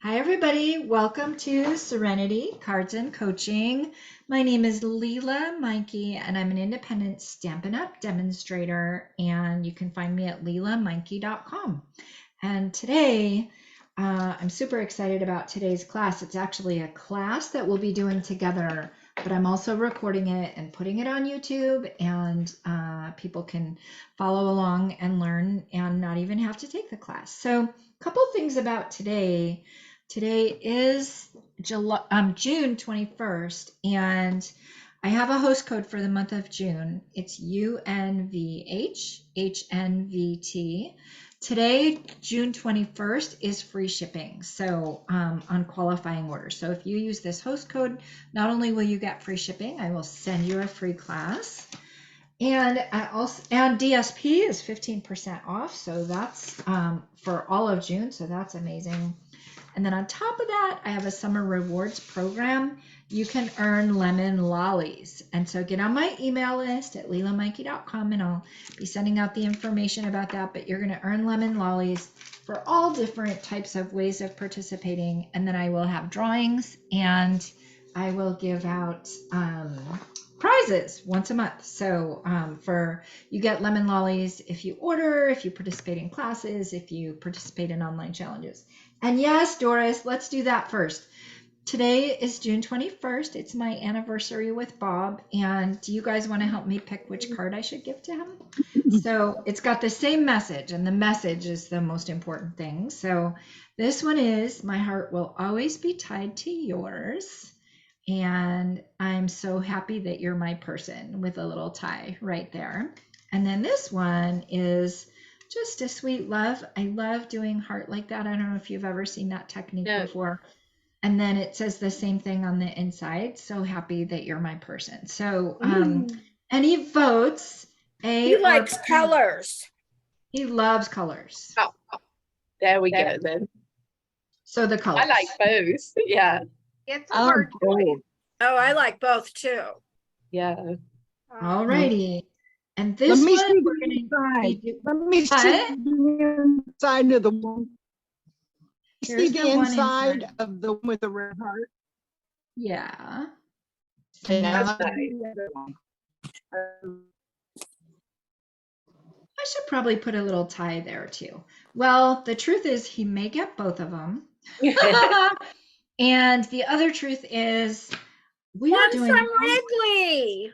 Hi, everybody. Welcome to Serenity Cards and Coaching. My name is Lela Mikey, and I'm an independent Stampin' Up! Demonstrator, and you can find me at lelamikey.com. And today, I'm super excited about today's class. It's actually a class that we'll be doing together, but I'm also recording it and putting it on YouTube, and people can follow along and learn and not even have to take the class. So a couple things about today. Today is June 21st, and I have a host code for the month of June. It's UNVHHNVT. Today, June 21st, is free shipping, so on qualifying orders. So if you use this host code, not only will you get free shipping, I will send you a free class. And DSP is 15% off, so that's for all of June, so that's amazing. And then on top of that, I have a summer rewards program. You can earn lemon lollies. And so get on my email list at lelamikey.com, and I'll be sending out the information about that. But you're going to earn lemon lollies for all different types of ways of participating. And then I will have drawings, and I will give out prizes once a month. So you get lemon lollies if you order, if you participate in classes, if you participate in online challenges. And yes, Doris, let's do that first. Today is June 21st. It's my anniversary with Bob. And do you guys want to help me pick which card I should give to him? So it's got the same message, and the message is the most important thing. So this one is, my heart will always be tied to yours. And I'm so happy that you're my person, with a little tie right there. And then this one is just a sweet love. I love doing heart like that. I don't know if you've ever seen that technique before. And then it says the same thing on the inside. So happy that you're my person. So any votes? He likes colors. He loves colors. Oh, there we go then. So the colors. I like both. Yeah. It's a hard choice. Oh, I like both too. Yeah. All righty. And this one, we're going to let me see the inside of the one. Here's See the inside of the one with the red heart. Yeah. And that's nice. I should probably put a little tie there too. Well, the truth is he may get both of them. And the other truth is we are doing one from Wrigley.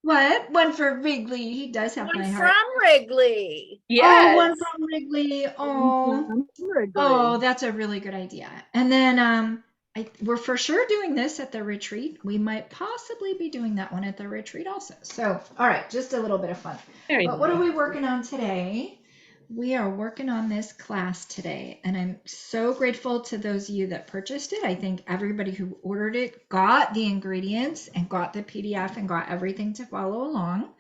What? One for Wrigley. He does have my heart. One from Wrigley. Yes. Oh, one from Wrigley. Oh, that's a really good idea. And then we're for sure doing this at the retreat. We might possibly be doing that one at the retreat also. So, all right, just a little bit of fun. But what are we working on today? We are working on this class today, and I'm so grateful to those of you that purchased it. I think everybody who ordered it got the ingredients and got the PDF and got everything to follow along.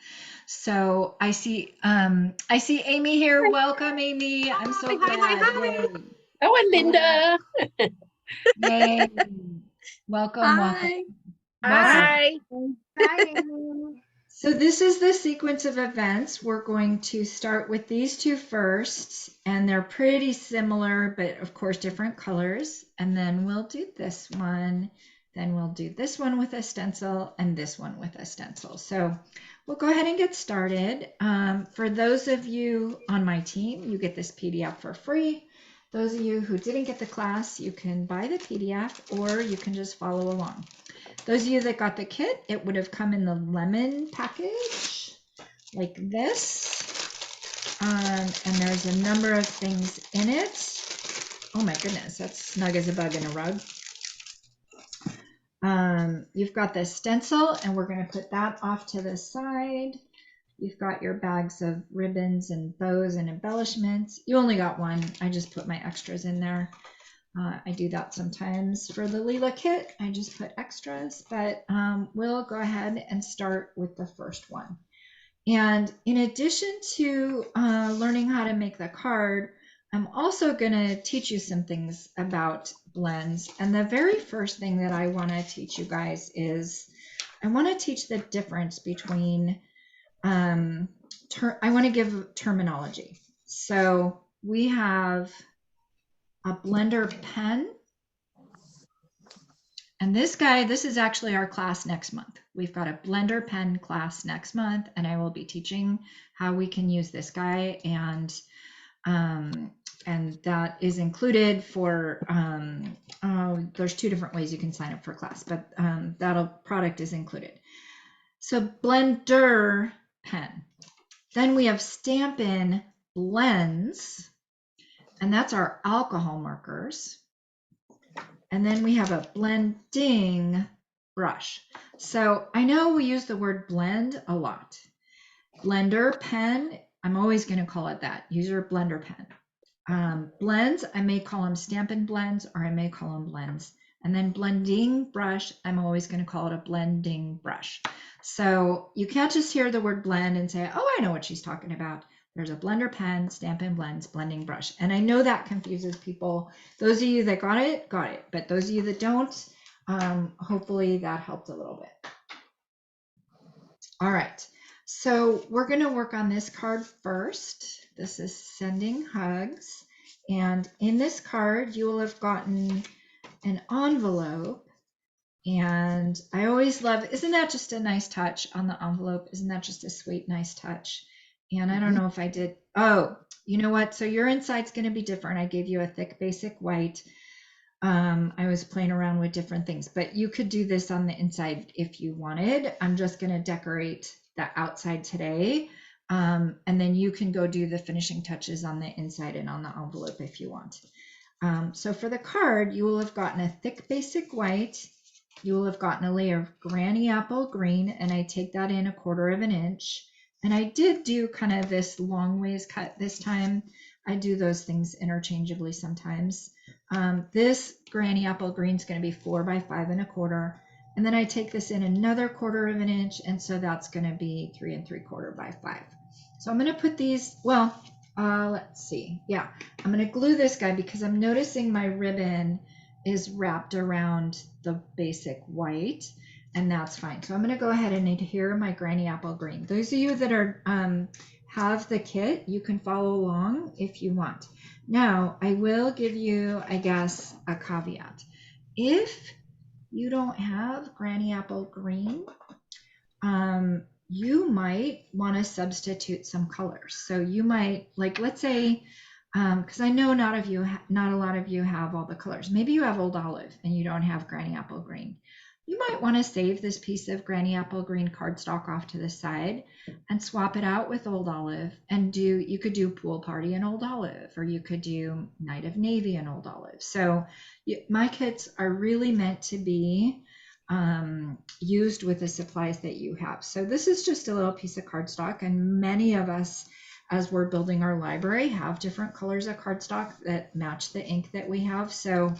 So I see Amy here. Welcome, Amy. I'm so glad. Hi. Oh, and Linda. Yay. Welcome. Hi. Hi. Hi. So this is the sequence of events. We're going to start with these two first, and they're pretty similar, but of course different colors. And then we'll do this one. Then we'll do this one with a stencil and this one with a stencil. So we'll go ahead and get started. For those of you on my team, you get this PDF for free. Those of you who didn't get the class, you can buy the PDF or you can just follow along. Those of you that got the kit, it would have come in the lemon package like this. And there's a number of things in it. Oh my goodness, that's snug as a bug in a rug. You've got the stencil, and we're going to put that off to the side. You've got your bags of ribbons and bows and embellishments. You only got one. I just put my extras in there. I do that sometimes for the Lela kit. I just put extras, but we'll go ahead and start with the first one. And in addition to learning how to make the card, I'm also going to teach you some things about blends. And the very first thing that I want to teach you guys is I want to teach the difference between, I want to give terminology. So we have a blender pen And this guy, this is actually our class next month. We've got a blender pen class next month, and I will be teaching how we can use this guy, and that is included for, there's 2 different ways you can sign up for class, but that product is included. So blender pen. Then we have Stampin blends, and that's our alcohol markers. And then we have a blending brush. So I know we use the word blend a lot. Blender pen, I'm always going to call it that. Use your blender pen. Blends, I may call them Stampin blends, or I may call them blends. And then blending brush, I'm always going to call it a blending brush. So you can't just hear the word blend and say, oh, I know what she's talking about. There's a blender pen, Stampin blends, blending brush. And I know that confuses people. Those of you that got it, got it. But those of you that don't, hopefully that helped a little bit. All right. So we're going to work on this card first. This is sending hugs. And in this card, you will have gotten an envelope. And I always love, isn't that just a nice touch on the envelope? Isn't that just a sweet, nice touch? And I don't know if I did. Oh, you know what? So your inside's going to be different. I gave you a thick basic white. I was playing around with different things, but you could do this on the inside if you wanted. I'm just going to decorate the outside today. And then you can go do the finishing touches on the inside and on the envelope if you want. So for the card, you will have gotten a thick basic white. You will have gotten a layer of granny apple green, and I take that in 1/4 inch. And I did do kind of this long ways cut this time. I do those things interchangeably sometimes. This granny apple green is going to be 4 by 5 1/4. And then I take this in another 1/4 inch. And so that's going to be 3 3/4 by 5. So I'm going to put these, well, let's see. Yeah, I'm going to glue this guy because I'm noticing my ribbon is wrapped around the basic white, and that's fine. So I'm going to go ahead and adhere my granny apple green. Those of you that are have the kit, you can follow along if you want. Now, I will give you, I guess, a caveat. If you don't have granny apple green, you might want to substitute some colors. So you might, like, let's say, because I know not a lot of you have all the colors. Maybe you have Old Olive and you don't have granny apple green. You might want to save this piece of granny apple green cardstock off to the side and swap it out with Old Olive, and you could do Pool Party in Old Olive, or you could do Night of Navy in Old Olive. So my kits are really meant to be used with the supplies that you have. So this is just a little piece of cardstock, and many of us, as we're building our library, have different colors of cardstock that match the ink that we have. So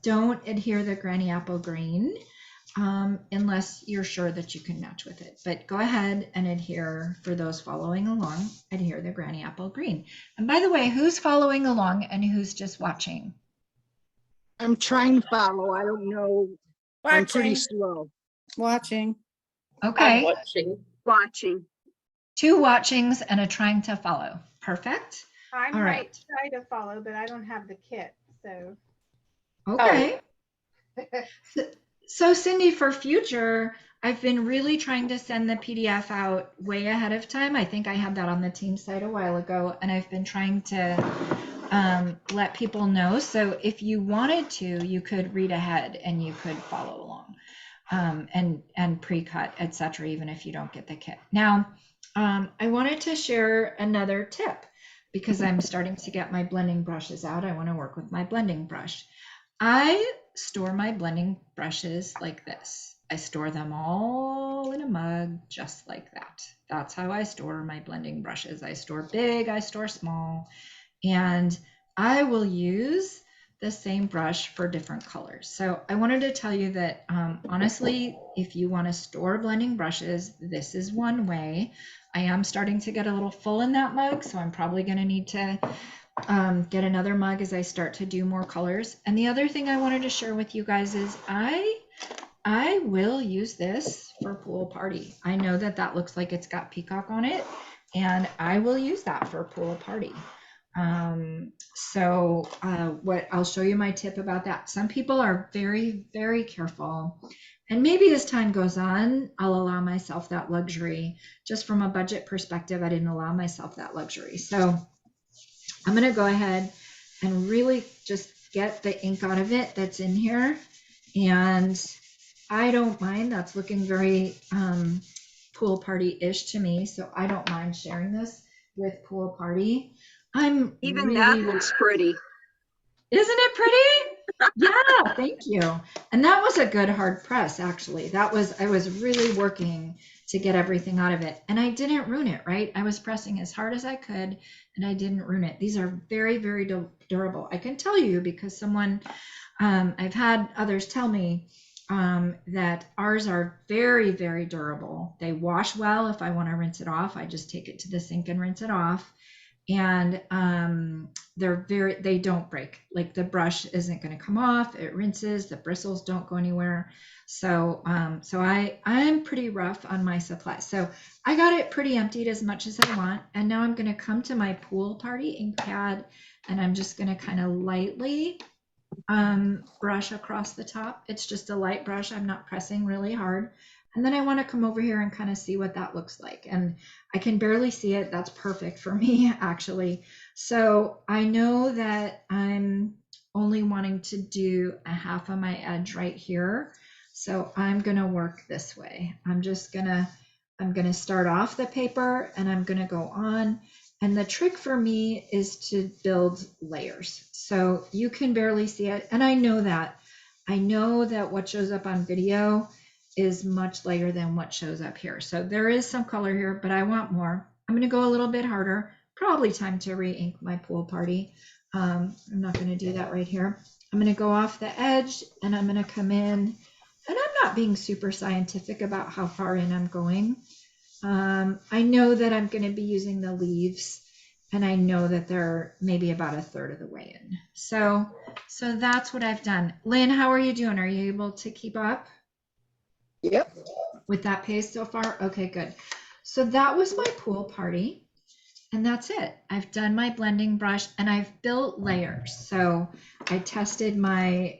don't adhere the granny apple green unless you're sure that you can match with it. But go ahead and adhere, for those following along, adhere the granny apple green. And by the way, who's following along and who's just watching? I'm trying to follow. I don't know. I'm pretty slow. Watching. Okay. Watching. 2 watchings and a trying to follow. Perfect. I All might right. try to follow, but I don't have the kit, so. Okay. So Cindy, for future, I've been really trying to send the PDF out way ahead of time. I think I had that on the team site a while ago, and I've been trying to let people know. So if you wanted to, you could read ahead and you could follow along and pre-cut, etc., even if you don't get the kit. Now, I wanted to share another tip because I'm starting to get my blending brushes out. I want to work with my blending brush. I store my blending brushes like this. I store them all in a mug just like that. That's how I store my blending brushes. I store big, I store small, and I will use the same brush for different colors. So I wanted to tell you that honestly, if you want to store blending brushes, this is one way. I am starting to get a little full in that mug, so I'm probably going to need to get another mug as I start to do more colors. And the other thing I wanted to share with you guys is I will use this for Pool Party. I know that that looks like it's got peacock on it, and I will use that for Pool Party. What I'll show you my tip about that. Some people are very, very careful. And maybe as time goes on, I'll allow myself that luxury. Just from a budget perspective, I didn't allow myself that luxury. So I'm going to go ahead and really just get the ink out of it that's in here. And I don't mind. That's looking very pool party-ish to me. So I don't mind sharing this with Pool Party. I'm Even really, that looks pretty. Isn't it pretty? Yeah, thank you. And that was a good hard press, actually. I was really working to get everything out of it. And I didn't ruin it, right? I was pressing as hard as I could and I didn't ruin it. These are very, very durable. I can tell you because I've had others tell me that ours are very, very durable. They wash well. If I want to rinse it off, I just take it to the sink and rinse it off. And they don't break. Like the brush isn't going to come off. It rinses. The bristles don't go anywhere. So I'm pretty rough on my supplies. So I got it pretty emptied as much as I want. And now I'm going to come to my Pool Party ink pad and I'm just going to kind of lightly brush across the top. It's just a light brush. I'm not pressing really hard. And then I want to come over here and kind of see what that looks like. And I can barely see it. That's perfect for me, actually. So I know that I'm only wanting to do a half of my edge right here. So I'm going to work this way. I'm going to start off the paper and I'm going to go on. And the trick for me is to build layers. So you can barely see it. And I know that what shows up on video is much lighter than what shows up here. So there is some color here, but I want more. I'm going to go a little bit harder. Probably time to re-ink my Pool Party. I'm not going to do that right here. I'm going to go off the edge and I'm going to come in. And I'm not being super scientific about how far in I'm going. I know that I'm going to be using the leaves and I know that they're maybe about a third of the way in. So that's what I've done. Lynn, how are you doing? Are you able to keep up? Yep. With that pace so far? Okay, good. So that was my Pool Party and that's it. I've done my blending brush and I've built layers. So I tested my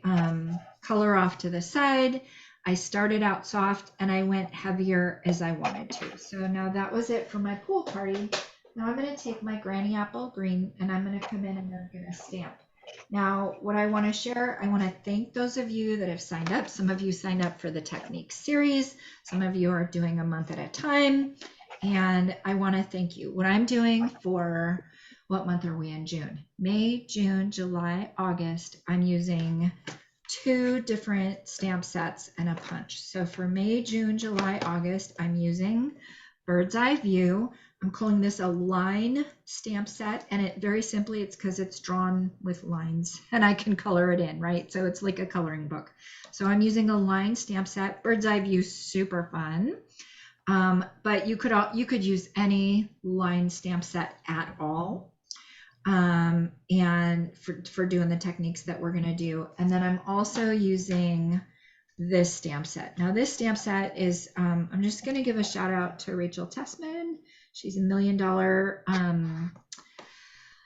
color off to the side. I started out soft and I went heavier as I wanted to. So now that was it for my Pool Party. Now I'm going to take my Granny Apple Green and I'm going to come in and I'm going to stamp. Now, what I want to share, I want to thank those of you that have signed up. Some of you signed up for the Technique series. Some of you are doing a month at a time. And I want to thank you. What I'm doing for, what month are we in? June? May, June, July, August. I'm using 2 different stamp sets and a punch. So for May, June, July, August, I'm using Bird's Eye View. I'm calling this a line stamp set, and it very simply, it's because it's drawn with lines and I can color it in, right? So it's like a coloring book. So I'm using a line stamp set. Bird's Eye View, super fun. But you could use any line stamp set at all. And for doing the techniques that we're going to do. And then I'm also using this stamp set. Now this stamp set is, I'm just going to give a shout out to Rachel Tessman. She's a $1 million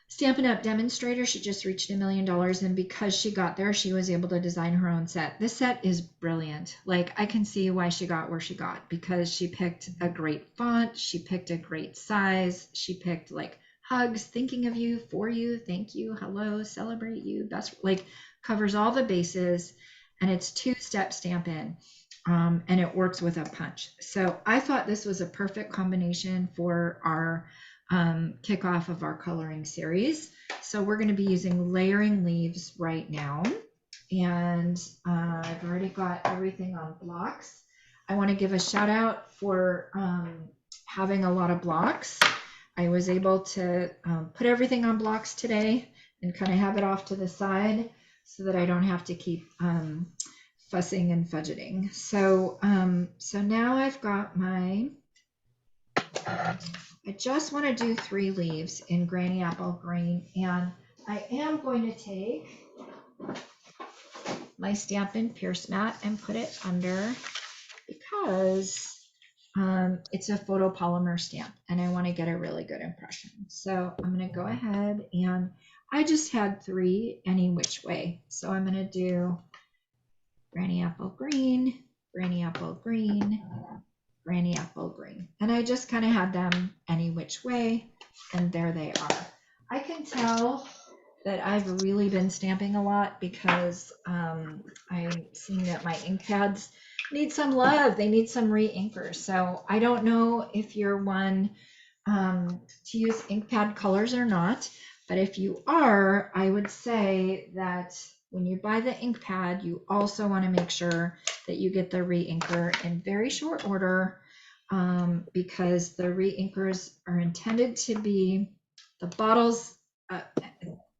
Stampin' Up! Demonstrator. She just reached $1 million. And because she got there, she was able to design her own set. This set is brilliant. Like I can see why she got where she got because she picked a great font. She picked a great size. She picked like hugs, thinking of you, for you, thank you, hello, celebrate you, best, like covers all the bases. And it's 2-step Stampin'. And it works with a punch. So I thought this was a perfect combination for our kickoff of our coloring series. So we're going to be using layering leaves right now. And I've already got everything on blocks. I want to give a shout out for having a lot of blocks. I was able to put everything on blocks today and kind of have it off to the side so that I don't have to keep fussing and fudgeting. So now I've got my, I just want to do 3 leaves in Granny Apple Green, and I am going to take my Stampin' Pierce mat and put it under because It's a photopolymer stamp and I want to get a really good impression. So I'm going to go ahead and I just had 3 any which way. So I'm going to do Granny Apple Green, Granny Apple Green, Granny Apple Green. And I just kind of had them any which way, and there they are. I can tell that I've really been stamping a lot because I'm seeing that my ink pads need some love. They need some re-inkers. So I don't know if you're one to use ink pad colors or not, but if you are, I would say that when you buy the ink pad, you also want to make sure that you get the re-inker in very short order, because the re-inkers are intended to be the bottles,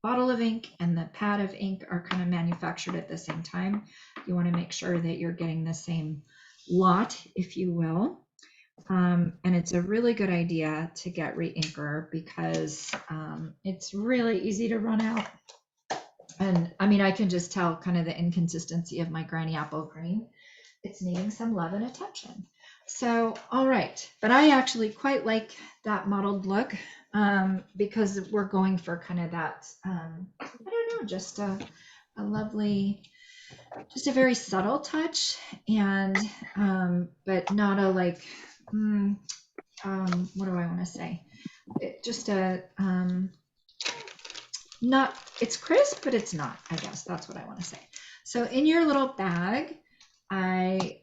bottle of ink and the pad of ink are kind of manufactured at the same time. You want to make sure that you're getting the same lot, if you will. And it's a really good idea to get re-inker because it's really easy to run out. And I mean, I can just tell kind of the inconsistency of my Granny Apple Green. It's needing some love and attention. So, all right. But I actually quite like that mottled look because we're going for kind of that, I don't know, just a lovely, just a very subtle touch, and but not a like, what do I want to say? Just a, not, it's crisp, but it's not, I guess that's what I want to say. So in your little bag, I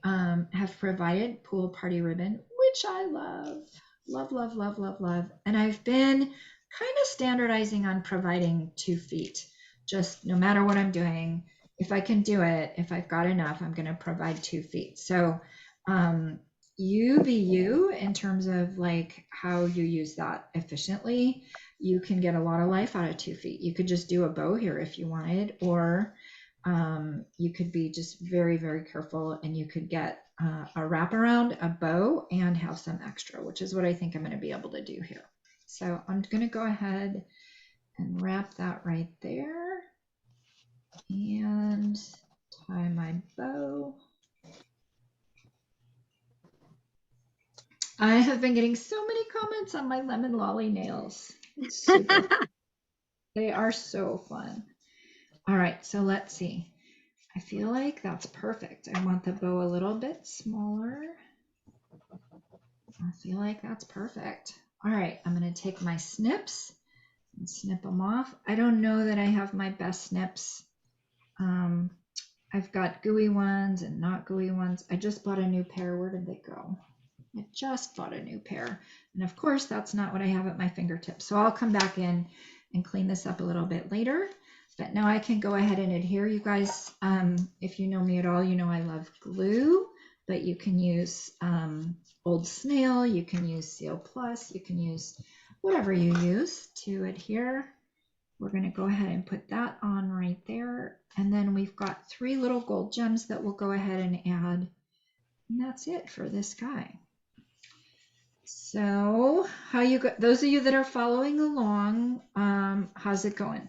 have provided pool party ribbon, which I love, love, love, love, love, love. And I've been kind of standardizing on providing 2 feet, just no matter what I'm doing. If I can do it, if I've got enough, I'm going to provide 2 feet. So you be you in terms of like how you use that efficiently. You can get a lot of life out of 2 feet. You could just do a bow here if you wanted, or you could be just very, very careful and you could get a wraparound, a bow, and have some extra, which is what I think I'm going to be able to do here. So I'm going to go ahead and wrap that right there and tie my bow. I have been getting so many comments on my lemon lolly nails. It's super fun. They are so fun. All right, so let's see. I feel like that's perfect. I want the bow a little bit smaller. I feel like that's perfect. All right, I'm going to take my snips and snip them off. I don't know that I have my best snips. I've got gooey ones and not gooey ones. I just bought a new pair. Where did they go? I just bought a new pair. And of course, that's not what I have at my fingertips. So I'll come back in and clean this up a little bit later. But now I can go ahead and adhere. You guys, if you know me at all, you know I love glue, but you can use Old Snail, you can use Seal Plus, you can use whatever you use to adhere. We're going to go ahead and put that on right there. And then we've got 3 little gold gems that we'll go ahead and add. And that's it for this guy. So how you go, those of you that are following along, how's it going?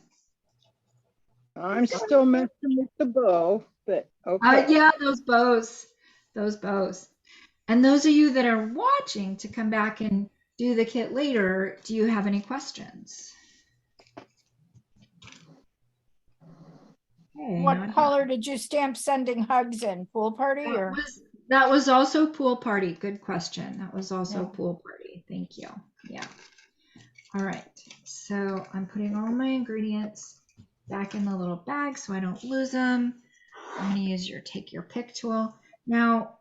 I'm still messing with the bow, but okay. Yeah, those bows. And those of you that are watching to come back and do the kit later, do you have any questions? Okay, What color did you stamp sending hugs in? Pool party or? That was also pool party. Good question. That was also Yeah. pool party. Thank you. Yeah. All right. So I'm putting all my ingredients back in the little bag so I don't lose them. I'm going to use your take your pick tool. Now,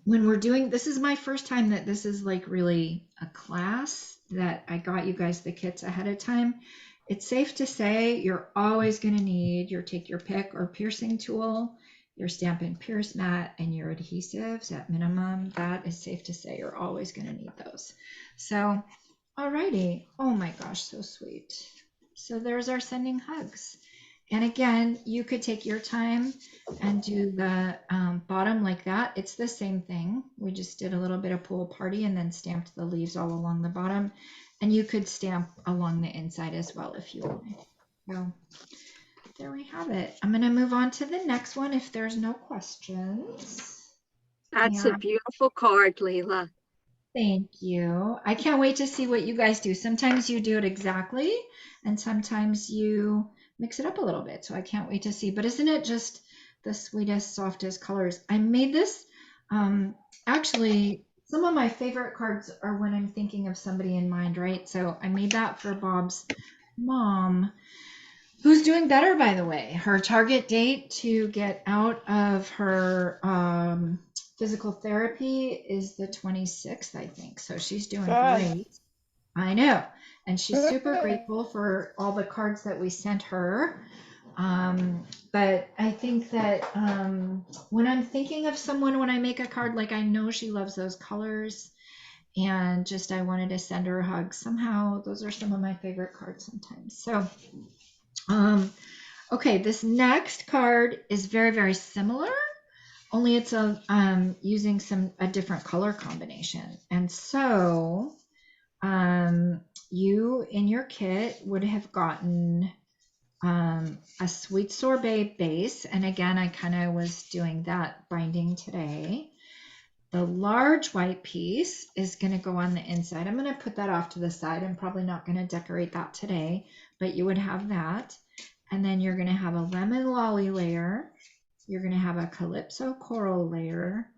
when we're doing, this is my first time that this is like really a class that I got you guys the kits ahead of time. It's safe to say you're always going to need your take your pick or piercing tool, your Stampin' Pierce mat, and your adhesives at minimum. That is safe to say you're always going to need those. So, alrighty. Oh my gosh, so sweet. So there's our sending hugs. And again, you could take your time and do the bottom like that. It's the same thing. We just did a little bit of pool party and then stamped the leaves all along the bottom. And you could stamp along the inside as well if you want. So there we have it. I'm going to move on to the next one if there's no questions. That's Yeah. a beautiful card, Lela. Thank you. I can't wait to see what you guys do. Sometimes you do it exactly, and sometimes you mix it up a little bit. So I can't wait to see. But isn't it just the sweetest, softest colors? I made this. Actually, some of my favorite cards are when I'm thinking of somebody in mind, right? So I made that for Bob's mom, who's doing better, by the way. Her target date to get out of her physical therapy is the 26th, I think. So she's doing Good. great. I know. And she's super grateful for all the cards that we sent her. But I think that when I'm thinking of someone, when I make a card, like I know she loves those colors, and just I wanted to send her a hug. Somehow, those are some of my favorite cards sometimes. So, okay, this next card is very, very similar, only it's using a different color combination. And so you in your kit would have gotten a sweet sorbet base. And again, I kind of was doing that binding today. The large white piece is going to go on the inside. I'm going to put that off to the side. I'm probably not going to decorate that today, but you would have that. And then you're going to have a lemon lolly layer. You're going to have a calypso coral layer,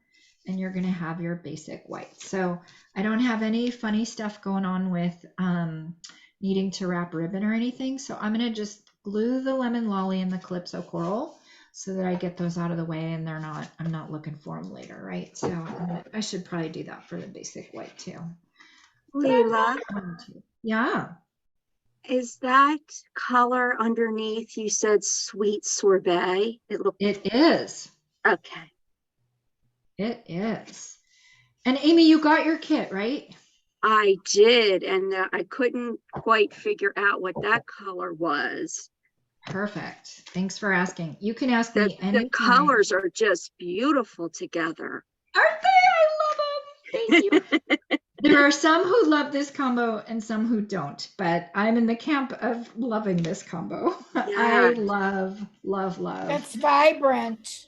and you're going to have your basic white. So I don't have any funny stuff going on with needing to wrap ribbon or anything. So I'm going to just glue the lemon lolly and the calypso coral so that I get those out of the way and I'm not looking for them later, right? So I should probably do that for the basic white too. Lela, Yeah. is that color underneath? You said sweet sorbet. It is. Okay. It is. And Amy, you got your kit, right? I did, and I couldn't quite figure out what that color was. Perfect. Thanks for asking. You can ask me anytime. The colors are just beautiful together. Aren't they? I love them. Thank you. There are some who love this combo and some who don't, but I'm in the camp of loving this combo. Yeah. I love. It's vibrant.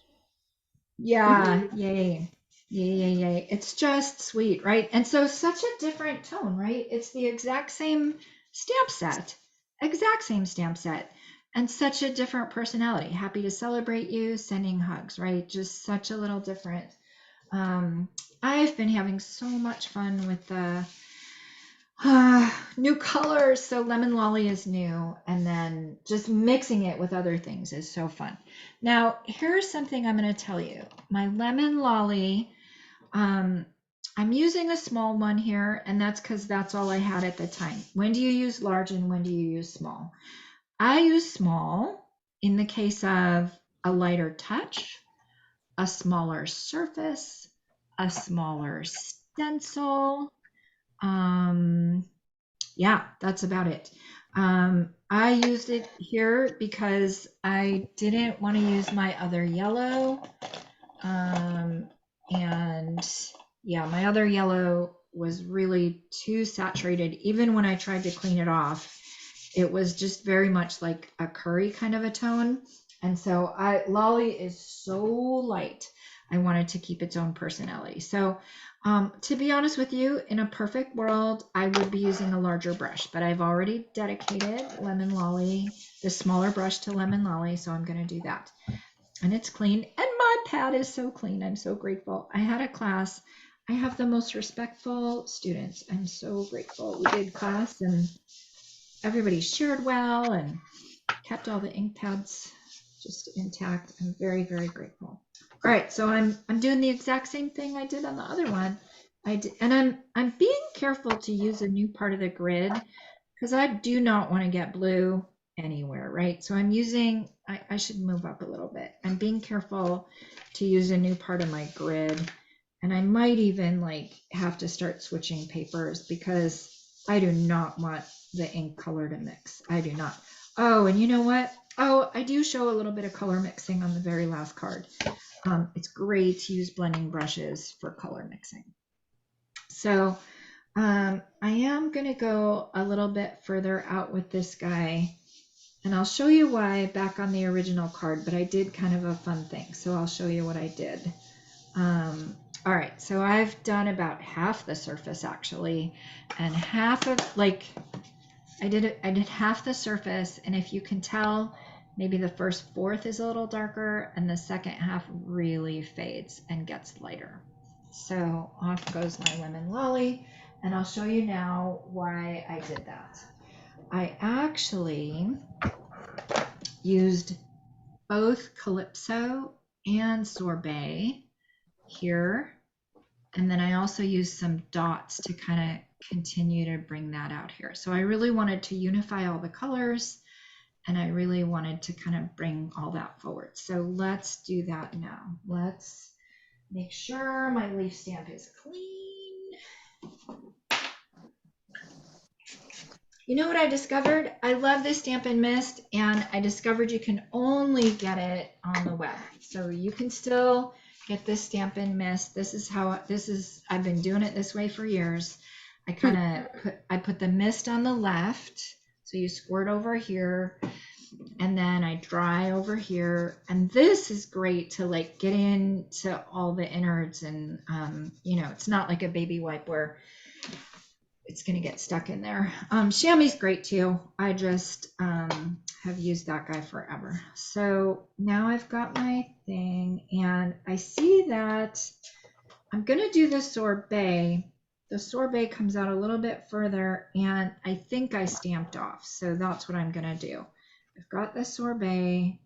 Yeah. Yay. Yay. It's just sweet, right? And so such a different tone, right? It's the exact same stamp set, and such a different personality. Happy to celebrate you, sending hugs, right? Just such a little different. I've been having so much fun with the new colors. So lemon lolly is new, and then just mixing it with other things is so fun. Now, here's something I'm going to tell you. My lemon lolly, I'm using a small one here, and that's because that's all I had at the time. When do you use large and when do you use small? I use small in the case of a lighter touch, a smaller surface, a smaller stencil. Yeah, that's about it. I used it here because I didn't want to use my other yellow. And yeah, my other yellow was really too saturated. Even when I tried to clean it off, it was just very much like a curry kind of a tone. And so Lolly is so light. I wanted to keep its own personality. So to be honest with you, in a perfect world, I would be using a larger brush, but I've already dedicated Lemon Lolly, the smaller brush to Lemon Lolly. So I'm going to do that. And it's clean. And my pad is so clean. I'm so grateful. I had a class. I have the most respectful students. I'm so grateful. We did class and everybody shared well and kept all the ink pads just intact. I'm very, very grateful. All right, so I'm doing the exact same thing I did on the other one. And I'm being careful to use a new part of the grid because I do not want to get blue anywhere, right? So I'm using, I should move up a little bit. I'm being careful to use a new part of my grid. And I might even like have to start switching papers because I do not want the ink color to mix. I do not. Oh, and you know what? Oh, I do show a little bit of color mixing on the very last card. It's great to use blending brushes for color mixing. So I am going to go a little bit further out with this guy. And I'll show you why back on the original card, but I did kind of a fun thing. So I'll show you what I did. All right, so I've done about half the surface actually, and half of like I did half the surface, and if you can tell, maybe the first fourth is a little darker and the second half really fades and gets lighter. So off goes my lemon lolly, and I'll show you now why I did that. I actually used both Calypso and Sorbet here, and then I also used some dots to kind of continue to bring that out here. So I really wanted to unify all the colors, and I really wanted to kind of bring all that forward. So let's do that now. Let's make sure my leaf stamp is clean. You know what I discovered? I love this Stampin' Mist, and I discovered you can only get it on the web. So you can still get this Stampin' Mist. I've been doing it this way for years. I put the mist on the left. So you squirt over here, and then I dry over here. And this is great to like get into all the innards, and you know, it's not like a baby wipe where it's going to get stuck in there. Chamois great too. I just have used that guy forever. So now I've got my thing, and I see that I'm going to do the sorbet. The sorbet comes out a little bit further, and I think I stamped off. So that's what I'm going to do. I've got the sorbet,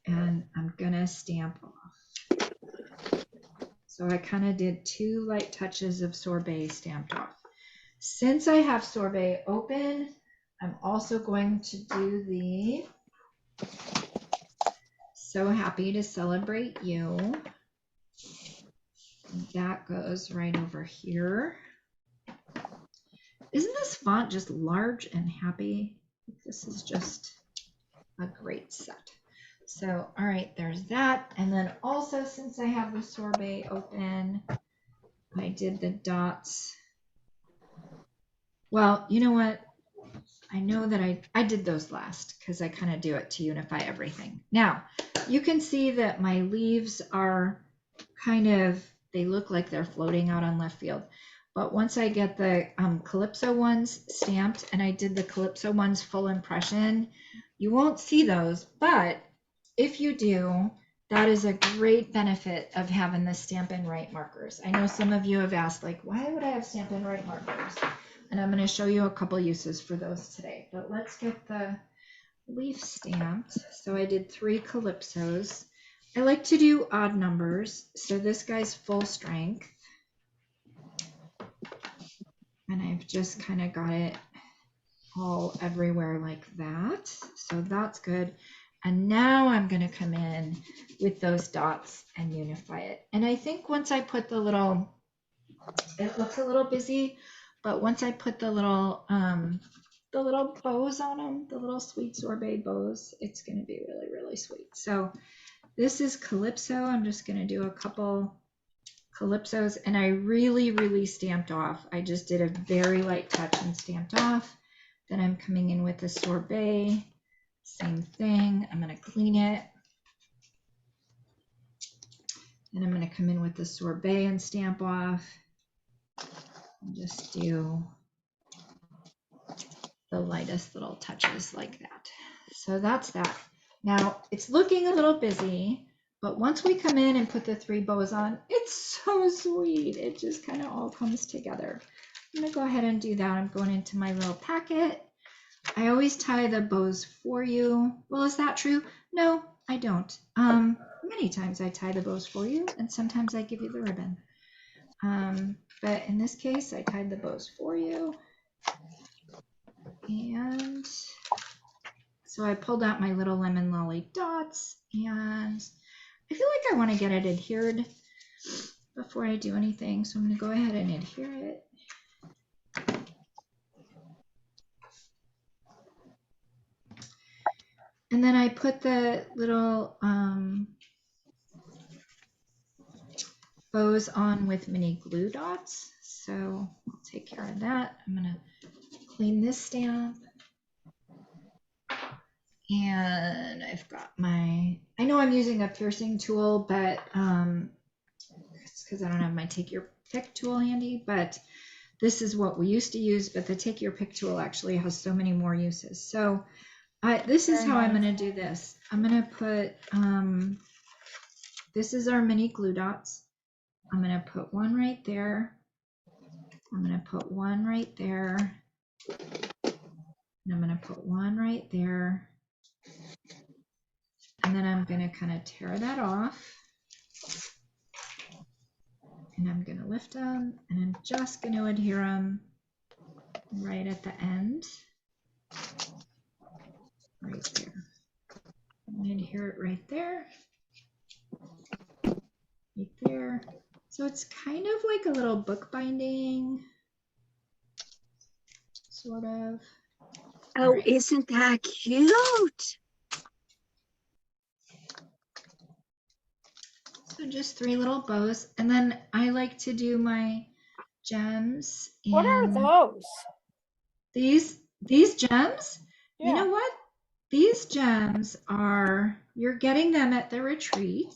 and I'm going to stamp off. So I kind of did 2 light touches of sorbet stamped off. Since I have sorbet open, I'm also going to do the So Happy to Celebrate You. And that goes right over here. Isn't this font just large and happy? This is just a great set. So, all right, there's that. And then also, since I have the sorbet open, I did the dots. Well, you know what? I know that I did those last because I kind of do it to unify everything. Now, you can see that my leaves are kind of, they look like they're floating out on left field. But once I get the Calypso ones stamped, and I did the Calypso ones full impression, you won't see those. But if you do, that is a great benefit of having the Stampin' Right markers. I know some of you have asked, like, why would I have Stampin' Right markers? And I'm going to show you a couple uses for those today. But let's get the leaf stamped. So I did 3 Calypsos. I like to do odd numbers. So this guy's full strength. And I've just kind of got it all everywhere like that. So that's good. And now I'm going to come in with those dots and unify it. And I think once I put the little, it looks a little busy, but once I put the little bows on them, the little sweet sorbet bows, it's going to be really, really sweet. So this is Calypso. I'm just going to do a couple Calypsos, and I really, really stamped off. I just did a very light touch and stamped off. Then I'm coming in with the sorbet. Same thing. I'm going to clean it. And I'm going to come in with the sorbet and stamp off. And just do the lightest little touches like that. So that's that. Now it's looking a little busy, but once we come in and put the 3 bows on, it's so sweet. It just kind of all comes together. I'm going to go ahead and do that. I'm going into my little packet. I always tie the bows for you. Well, is that true? No, I don't. Many times I tie the bows for you, and sometimes I give you the ribbon. But in this case, I tied the bows for you. And so I pulled out my little lemon lolly dots, and I feel like I want to get it adhered before I do anything. So I'm going to go ahead and adhere it. And then I put the little bows on with mini glue dots. So I'll take care of that. I'm going to clean this stamp. And I've got my, I know I'm using a piercing tool, but it's because I don't have my take your pick tool handy, but this is what we used to use, but the take your pick tool actually has so many more uses. So this is Very how I'm nice. going to do this. I'm going to put, this is our mini glue dots. I'm going to put one right there. I'm going to put one right there. And I'm going to put one right there. And then I'm going to kind of tear that off. And I'm going to lift them, and I'm just going to adhere them right at the end. Right there. I'm going to adhere it right there. Right there. So it's kind of like a little bookbinding, sort of. Oh, right. isn't that cute? So just 3 little bows. And then I like to do my gems. What are in those? These gems? You know Yeah. what? These gems are, you're getting them at the retreat.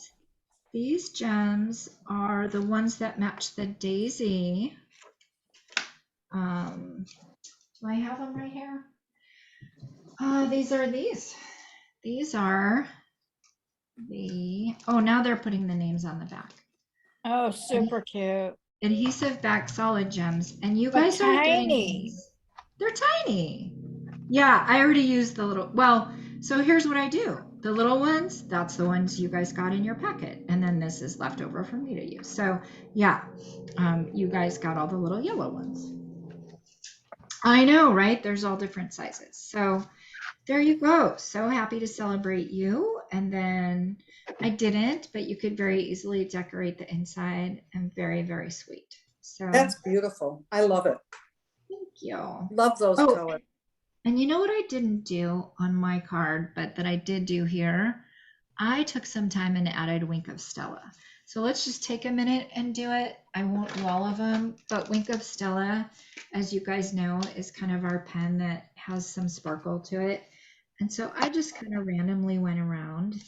These gems are the ones that match the daisy. Do I have them right here? These are these. These are the, oh, now they're putting the names on the back. Oh, super cute. Adhesive back solid gems. And you But guys are getting tiny. these. They're tiny. Yeah, I already used the little, well, so here's what I do. The little ones, that's the ones you guys got in your packet. And then this is left over for me to use. So yeah, you guys got all the little yellow ones. I know, right? There's all different sizes. So there you go. So happy to celebrate you. And then I didn't, but you could very easily decorate the inside, and very, very sweet. So That's beautiful. I love it. thank you. Love those Oh, colors. and you know what I didn't do on my card, but that I did do here? I took some time and added Wink of Stella. So let's just take a minute and do it. I won't do all of them, but Wink of Stella, as you guys know, is kind of our pen that has some sparkle to it. And so I just kind of randomly went around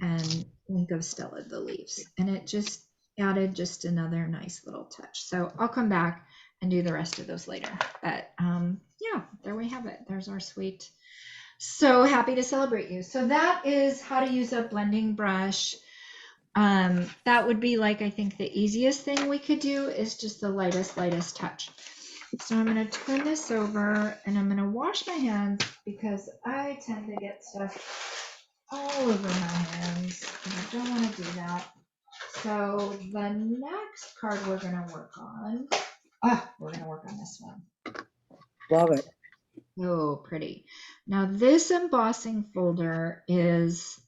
and Wink of Stella the leaves, and it just added just another nice little touch. So I'll come back and do the rest of those later. But yeah, there we have it. There's our sweet. So happy to celebrate you. So that is how to use a blending brush. That would be like, I think the easiest thing we could do is just the lightest touch. So I'm going to turn this over, and I'm going to wash my hands because I tend to get stuff all over my hands, and I don't want to do that. So the next card we're going to work on, we're going to work on this one. Love it. Oh, pretty. Now this embossing folder is,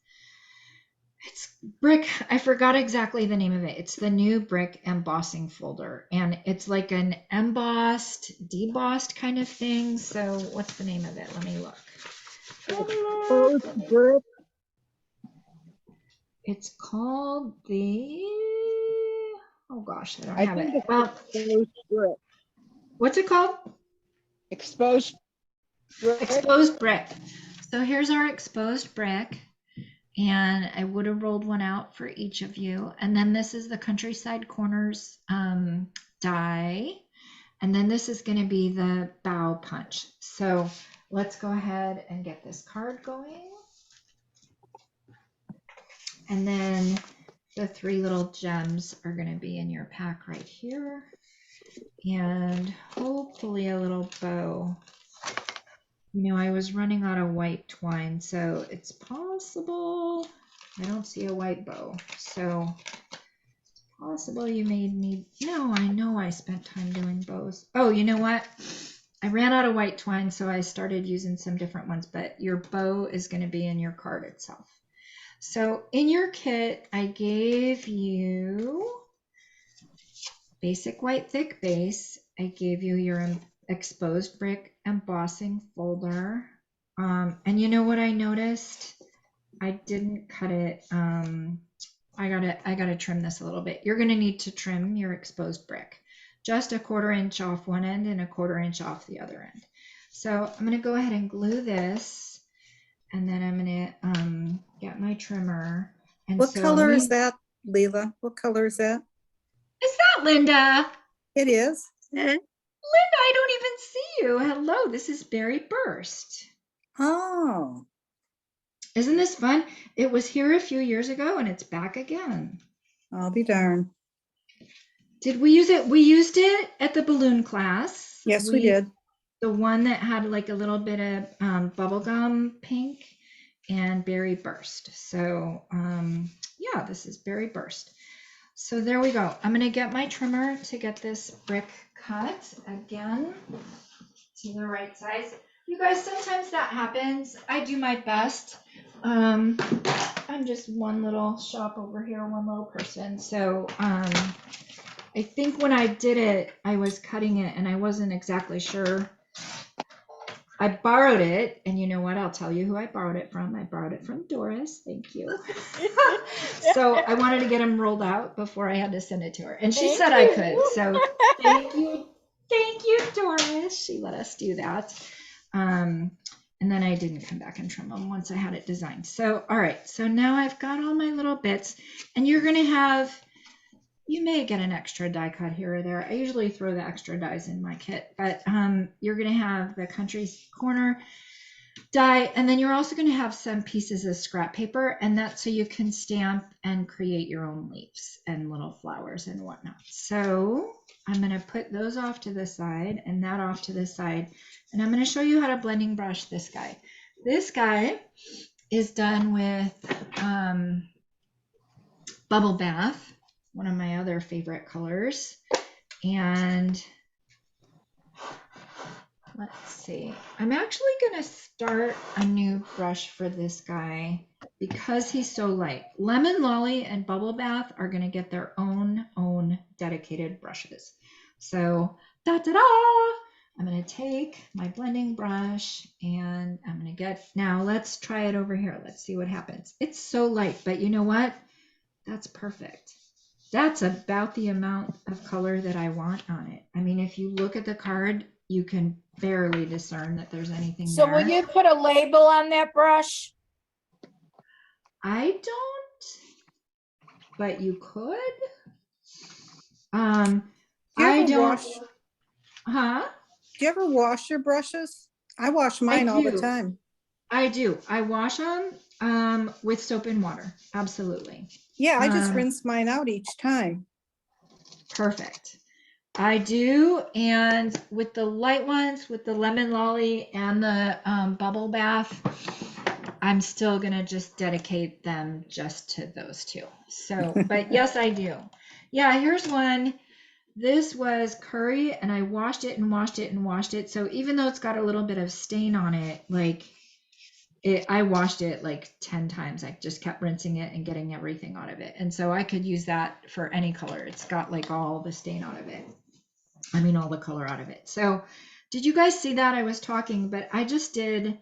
it's brick. I forgot exactly the name of it. It's the new brick embossing folder, and it's like an embossed, debossed kind of thing. So what's the name of it? Let me look. Exposed brick. It's called the, oh gosh, I don't I have think it. it's Well, exposed brick. what's it called? Exposed brick. Exposed brick. So here's our exposed brick, and I would have rolled one out for each of you. And then this is the Countryside Corners die. And then this is going to be the bow punch. So let's go ahead and get this card going. And then the 3 little gems are going to be in your pack right here. And hopefully a little bow. You know, I was running out of white twine, so it's possible I don't see a white bow. So it's possible you may need, no, I know I spent time doing bows. Oh, you know what? I ran out of white twine, so I started using some different ones, but your bow is going to be in your card itself. So in your kit, I gave you basic white thick base. I gave you your exposed brick embossing folder. And you know what I noticed? I didn't cut it. I gotta trim this a little bit. You're gonna need to trim your exposed brick. Just a 1/4 inch off one end and a 1/4 inch off the other end. So I'm gonna go ahead and glue this, and then I'm gonna get my trimmer. And What so color is that, Lela? What color is that? Is that Linda? It is. Eh, Linda, I don't even see you. Hello, this is Berry Burst. Oh, Isn't this fun? It was here a few years ago and it's back again. I'll be darned. Did we use it? We used it at the balloon class. Yes, we did. The one that had like a little bit of bubblegum pink and Berry Burst. So yeah, this is Berry Burst. So there we go. I'm gonna get my trimmer to get this brick cut again to the right size. You guys, sometimes that happens. I do my best. I'm just one little shop over here, one little person. So I think when I did it, I was cutting it and I wasn't exactly sure. I borrowed it, and you know what? I'll tell you who I borrowed it from. I borrowed it from Doris. Thank you. So I wanted to get them rolled out before I had to send it to her, and she Thank said I you. could. So thank you, Doris. She let us do that. And then I didn't come back and trim them once I had it designed. So all right. So now I've got all my little bits, and you're gonna have. You may get an extra die cut here or there. I usually throw the extra dies in my kit, but you're going to have the country corner die, and then you're also going to have some pieces of scrap paper, and that's so you can stamp and create your own leaves and little flowers and whatnot. So I'm going to put those off to the side and that off to the side, and I'm going to show you how to blending brush this guy. This guy is done with Bubble Bath, one of my other favorite colors. And let's see, I'm actually going to start a new brush for this guy because he's so light. Lemon Lolly and Bubble Bath are going to get their own dedicated brushes. So da-da-da! I'm going to take my blending brush and I'm going to get, now let's try it over here. Let's see what happens. It's so light, but you know what? That's perfect. That's about the amount of color that I want on it. I mean, if you look at the card, you can barely discern that there's anything So there. will you put a label on that brush? I don't, but you could. Do you I ever don't. wash? Huh? Do you ever wash your brushes? I wash mine all the do. time. I do. I wash them with soap and water. Absolutely. Yeah, I just rinse mine out each time. Perfect. I do, and with the light ones, with the Lemon Lolly and the Bubble Bath, I'm still gonna just dedicate them just to those two. So, but yes, I do. Yeah, here's one. This was curry, and I washed it and washed it and washed it. So even though it's got a little bit of stain on it, like I washed it like 10 times. I just kept rinsing it and getting everything out of it. And so I could use that for any color. It's got like all the stain out of it. I mean, all the color out of it. So did you guys see that? I was talking, but I just did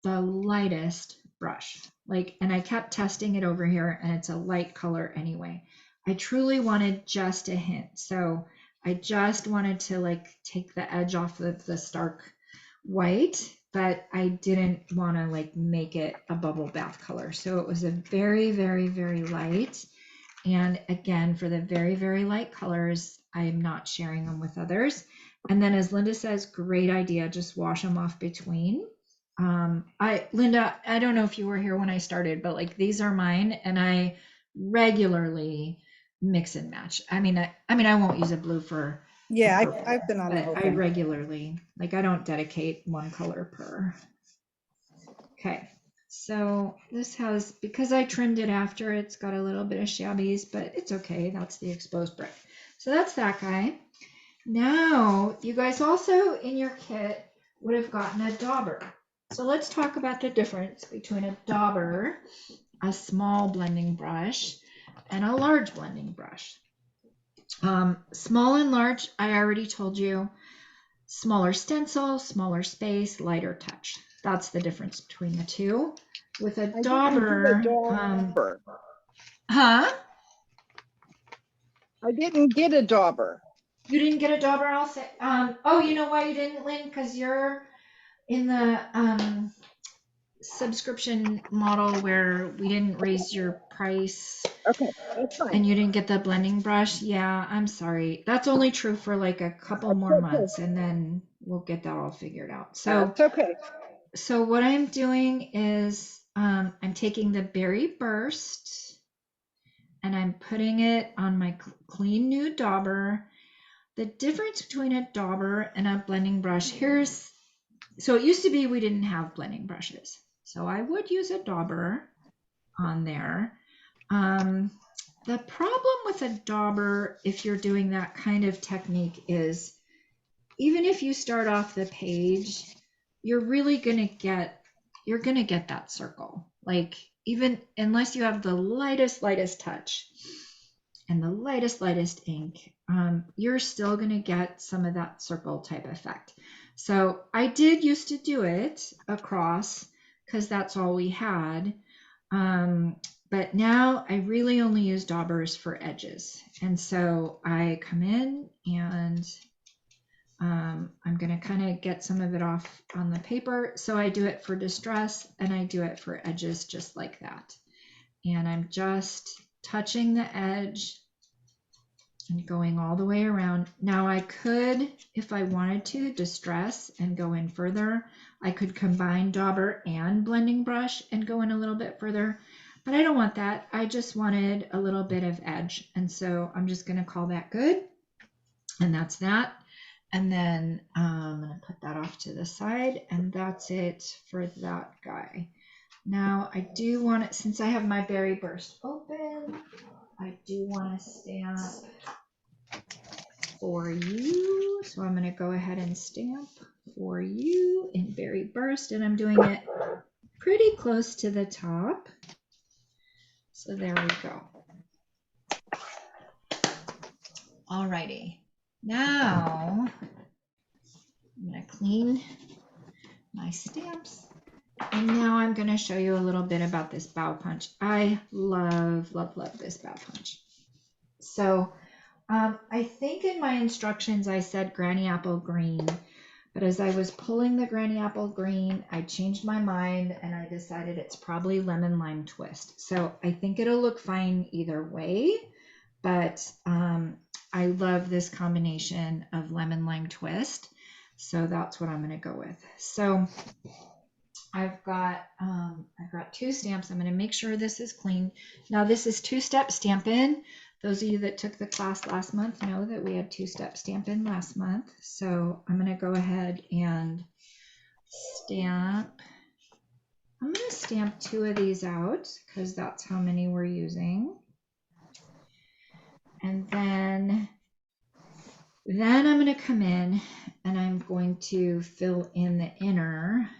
the lightest brush. And I kept testing it over here, and it's a light color anyway. I truly wanted just a hint. So I just wanted to take the edge off of the stark white, but I didn't want to make it a Bubble Bath color. So it was a very, very, very light. And again, for the very, very light colors, I'm not sharing them with others. And then as Linda says, great idea, just wash them off between. Linda, I don't know if you were here when I started, but these are mine, and I regularly mix and match. I mean, I won't use a blue for. Yeah, I've been on the whole I thing. regularly, I don't dedicate one color per. Okay, so this has, because I trimmed it after, it's got a little bit of shabbies, but it's okay. That's the exposed brick. So that's that guy. Now, you guys also in your kit would have gotten a dauber. So let's talk about the difference between a dauber, a small blending brush, and a large blending brush. Small and large, I already told you. Smaller stencil, smaller space, lighter touch. That's the difference between the two. With a dauber, huh? I didn't get a dauber. You didn't get a dauber, I'll say. Oh, you know why you didn't, Lynn? Because you're in the subscription model where we didn't raise your price Okay, that's fine. and you didn't get the blending brush. Yeah, I'm sorry. That's only true for like a couple more okay. months and then we'll get that all figured out. So, That's okay. so what I'm doing is I'm taking the Berry Burst and I'm putting it on my clean new dauber. The difference between a dauber and a blending brush, so it used to be we didn't have blending brushes. So I would use a dauber on there. The problem with a dauber, if you're doing that kind of technique, is even if you start off the page, you're really gonna get that circle. Like even unless you have the lightest touch and the lightest ink, you're still gonna get some of that circle type effect. So I did used to do it across because that's all we had. But now I really only use daubers for edges. And so I come in and I'm going to kind of get some of it off on the paper. So I do it for distress and I do it for edges just like that. And I'm just touching the edge and going all the way around. Now I could, if I wanted to, distress and go in further. I could combine dauber and blending brush and go in a little bit further, but I don't want that. I just wanted a little bit of edge. And so I'm just going to call that good. And that's that. And then I'm going to put that off to the side, and that's it for that guy. Now I do want it, since I have my Berry Burst open, I do want to stamp for you. So I'm going to go ahead and stamp for you in Berry Burst, and I'm doing it pretty close to the top. So there we go. Alrighty. Now I'm going to clean my stamps. And now I'm going to show you a little bit about this bow punch. I love this bow punch. So I think in my instructions I said Granny Apple Green, but as I was pulling the Granny Apple Green, I changed my mind and I decided it's probably Lemon Lime Twist. So I think it'll look fine either way, but I love this combination of Lemon Lime Twist. So that's what I'm going to go with. So I've got two stamps. I'm going to make sure this is clean. Now this is two-step Stampin'. Those of you that took the class last month know that we had two-step Stampin' last month. So I'm going to go ahead and stamp. I'm going to stamp 2 of these out because that's how many we're using. And then I'm going to come in and I'm going to fill in the inner,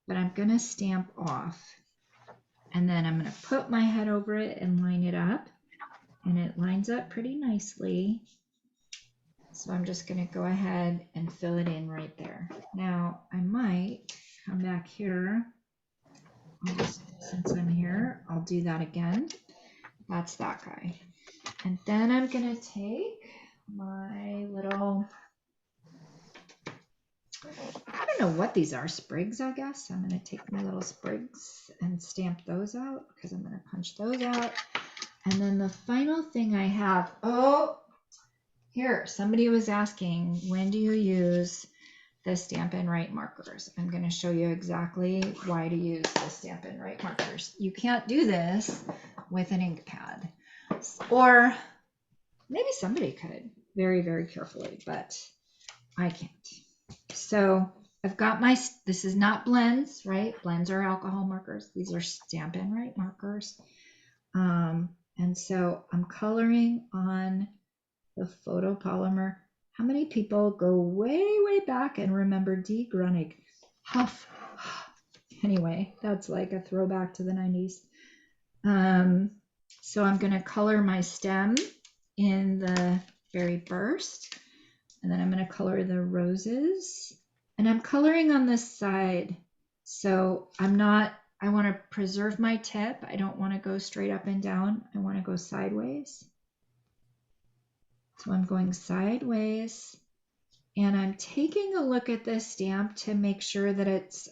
but I'm going to stamp off. And then I'm going to put my head over it and line it up. And it lines up pretty nicely. So I'm just going to go ahead and fill it in right there. Now I might come back here. Since I'm here, I'll do that again. That's that guy. And then I'm going to take my little, I don't know what these are, sprigs, I guess. I'm going to take my little sprigs and stamp those out because I'm going to punch those out. And then the final thing I have, here, somebody was asking, when do you use the Stampin' Right markers? I'm going to show you exactly why to use the Stampin' Right markers. You can't do this with an ink pad. Or maybe somebody could very, very carefully, but I can't. So I've got this is not blends, right? Blends are alcohol markers. These are Stampin' Right markers. And so I'm coloring on the photopolymer. How many people go way, way back and remember D. Grunig? Huff. Anyway, that's like a throwback to the 90s. So I'm going to color my stem in the Berry Burst. And then I'm going to color the roses. And I'm coloring on this side. So I want to preserve my tip. I don't want to go straight up and down. I want to go sideways. So I'm going sideways. And I'm taking a look at this stamp to make sure that it's,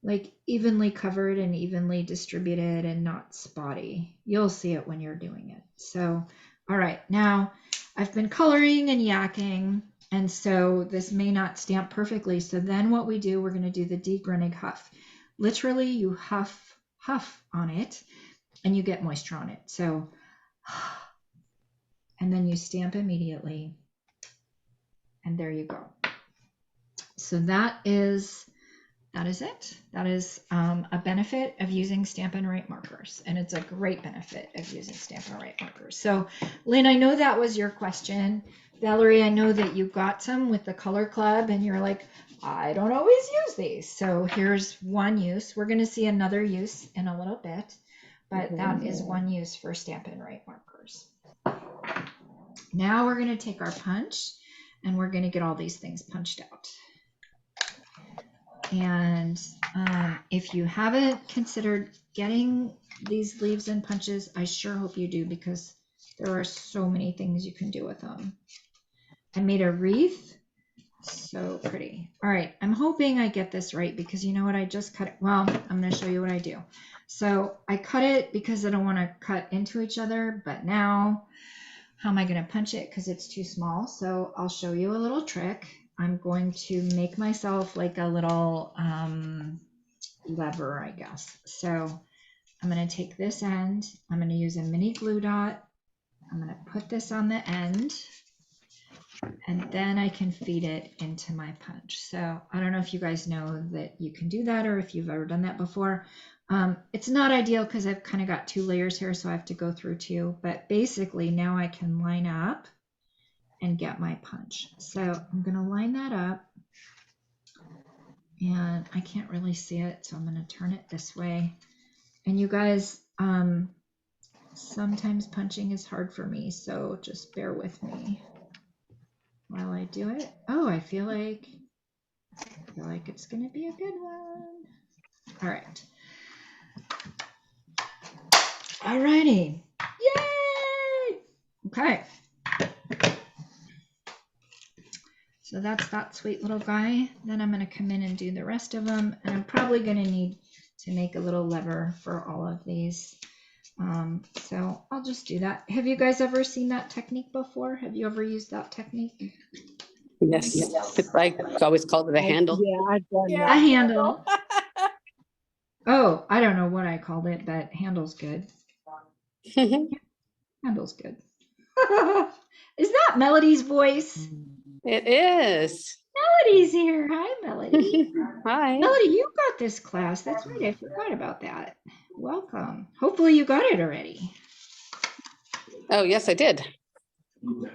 like evenly covered and evenly distributed and not spotty. You'll see it when you're doing it. So, all right, now I've been coloring and yakking, and so this may not stamp perfectly. So then what we do, we're going to do the degrinig huff. Literally, you huff on it and you get moisture on it. So, and then you stamp immediately. And there you go. So that is it. That is a benefit of using Stampin' Right markers. And it's a great benefit of using Stampin' Right markers. So Lynn, I know that was your question. Valerie, I know that you got some with the Color Club and you're like, I don't always use these. So here's one use. We're going to see another use in a little bit, but that is one use for Stampin' Right markers. Now we're going to take our punch and we're going to get all these things punched out. And if you haven't considered getting these leaves and punches, I sure hope you do, because there are so many things you can do with them. I made a wreath. So pretty. All right, I'm hoping I get this right, because you know what, I just cut it. Well, I'm going to show you what I do. So I cut it because I don't want to cut into each other, but now how am I going to punch it because it's too small? So I'll show you a little trick. I'm going to make myself like a little lever, I guess. So I'm going to take this end. I'm going to use a mini glue dot. I'm going to put this on the end, and then I can feed it into my punch. So I don't know if you guys know that you can do that, or if you've ever done that before. It's not ideal because I've kind of got 2 layers here, so I have to go through 2, but basically now I can line up and get my punch. So I'm going to line that up, and I can't really see it, so I'm going to turn it this way. And you guys, sometimes punching is hard for me, so just bear with me while I do it. Oh, I feel like it's going to be a good one. All right. All righty. Yay! Okay. So that's that sweet little guy. Then I'm going to come in and do the rest of them. And I'm probably going to need to make a little lever for all of these. So I'll just do that. Have you guys ever seen that technique before? Have you ever used that technique? Yes. I always called it a handle. Yeah, I've done Yeah. that. A handle. Oh, I don't know what I called it, but handle's good. Handle's good. Is that Melody's voice? It is. Melody's here. Hi, Melody. Hi. Melody, you got this class. That's right. I forgot about that. Welcome. Hopefully you got it already. Oh, yes, I did.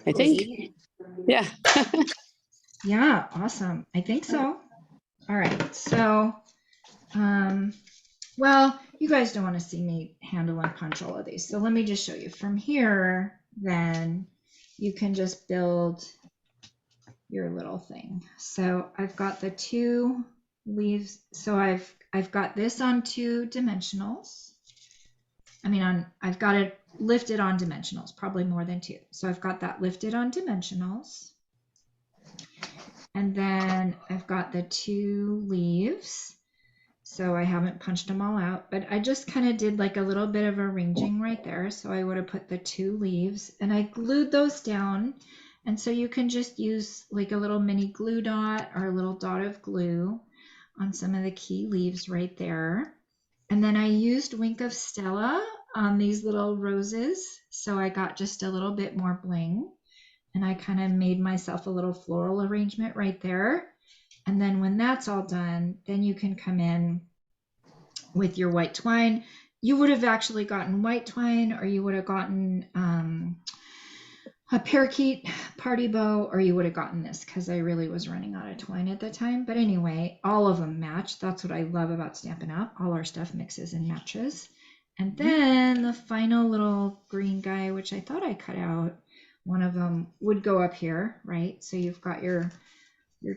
I think. Yeah. Yeah, awesome. I think so. All right. So, well, you guys don't want to see me handle and punch all of these. So let me just show you. From here, then you can just build your little thing. So I've got the 2 leaves. So I've got this on 2 dimensionals. I've got it lifted on dimensionals, probably more than 2. So I've got that lifted on dimensionals. And then I've got the 2 leaves. So I haven't punched them all out, but I just kind of did like a little bit of arranging right there. So I would have put the 2 leaves and I glued those down. And so you can just use like a little mini glue dot or a little dot of glue on some of the key leaves right there. And then I used Wink of Stella on these little roses. So I got just a little bit more bling. And I kind of made myself a little floral arrangement right there. And then when that's all done, then you can come in with your white twine. You would have actually gotten white twine, or you would have gotten a parakeet party bow, or you would have gotten this, because I really was running out of twine at the time. But anyway, all of them match. That's what I love about Stampin' Up. All our stuff mixes and matches. And then the final little green guy, which I thought I cut out, one of them would go up here, right? So you've got your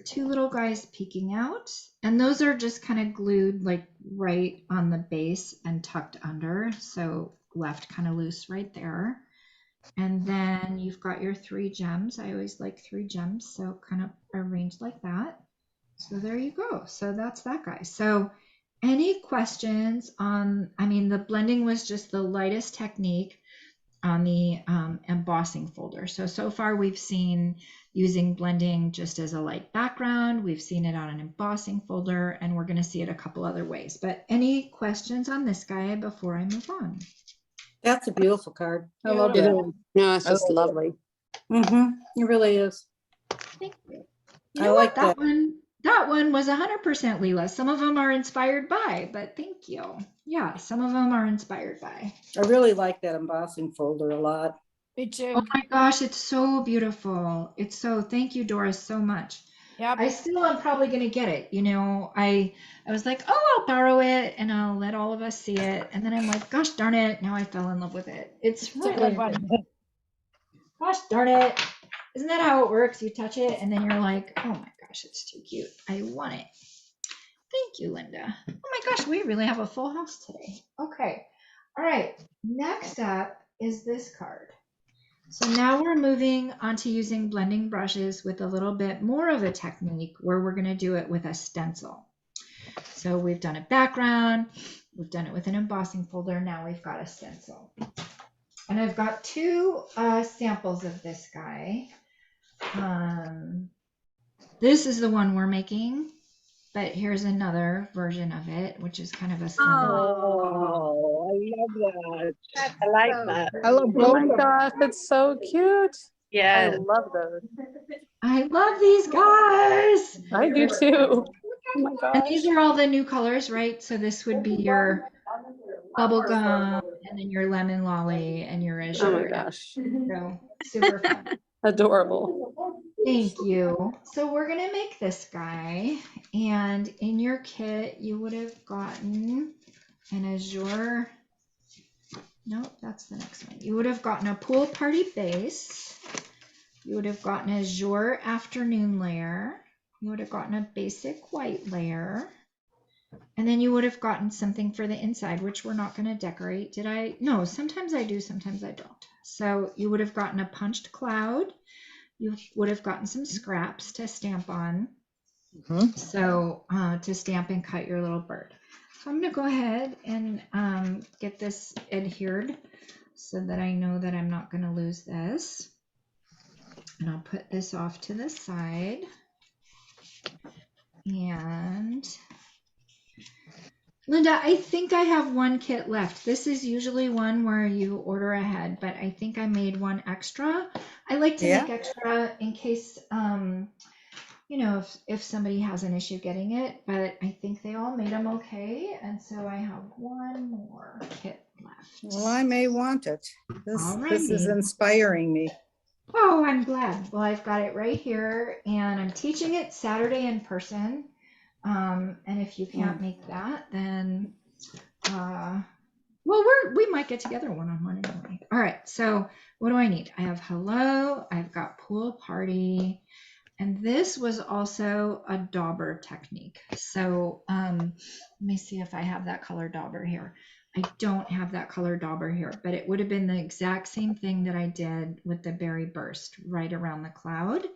2 little guys peeking out, and those are just kind of glued like right on the base and tucked under, so left kind of loose right there. And then you've got your 3 gems. I always like 3 gems, so kind of arranged like that. So there you go. So that's that guy. So any questions on, I mean, the blending was just the lightest technique on the embossing folder. So far we've seen using blending just as a light background. We've seen it on an embossing folder, and we're going to see it a couple other ways. But any questions on this guy before I move on? That's a beautiful card. I love It that. is. No, it's just lovely. It really is. Thank you. I know like what? That one was 100% Lela. Some of them are inspired by, but thank you. Yeah, some of them are inspired by. I really like that embossing folder a lot. Me too. Oh my gosh, it's so beautiful. It's so, thank you, Doris, so much. Yep. I still am probably going to get it. You know, I was like, oh, I'll borrow it and I'll let all of us see it. And then I'm like, gosh darn it. Now I fell in love with it. It's It's a really good one. Gosh darn it. Isn't that how it works? You touch it and then you're like, oh my gosh, it's too cute. I want it. Thank you, Linda. Oh my gosh, we really have a full house today. Okay. All right. Next up is this card. So now we're moving on to using blending brushes with a little bit more of a technique where we're going to do it with a stencil. So we've done a background, we've done it with an embossing folder, now we've got a stencil. And I've got two samples of this guy. This is the one we're making, but here's another version of it, which is kind of a slimmer. Oh, I love that. That's I like so that. pretty. I love Oh both my of them. gosh, that's so cute. Yeah. I love those. I love these guys. I do too. Oh my And gosh. these are all the new colors, right? So this would be your bubblegum, and then your lemon lolly, and your azure. Oh my gosh. So super fun. Adorable. Thank you. So we're gonna make this guy, and in your kit you would have gotten an azure. Nope, that's the next one. You would have gotten a pool party base. You would have gotten a azure afternoon layer. You would have gotten a basic white layer. And then you would have gotten something for the inside, which we're not going to decorate. Did I? No, sometimes I do, sometimes I don't. So you would have gotten a punched cloud. You would have gotten some scraps to stamp on. So to stamp and cut your little bird. So I'm going to go ahead and get this adhered so that I know that I'm not going to lose this. And I'll put this off to the side. And Linda, I think I have one kit left. This is usually one where you order ahead, but I think I made one extra. I like to make extra in case, you know, if somebody has an issue getting it, but I think they all made them okay. And so I have one more kit left. Well, I may want it. This is Alrighty. inspiring me. Oh, I'm glad. Well, I've got it right here, and I'm teaching it Saturday in person. And if you can't make that, then, well, we might get together one-on-one anyway. All right. So what do I need? I have hello. I've got pool party. And this was also a dauber technique. So let me see if I have that color dauber here. I don't have that color dauber here, but it would have been the exact same thing that I did with the berry burst right around the cloud.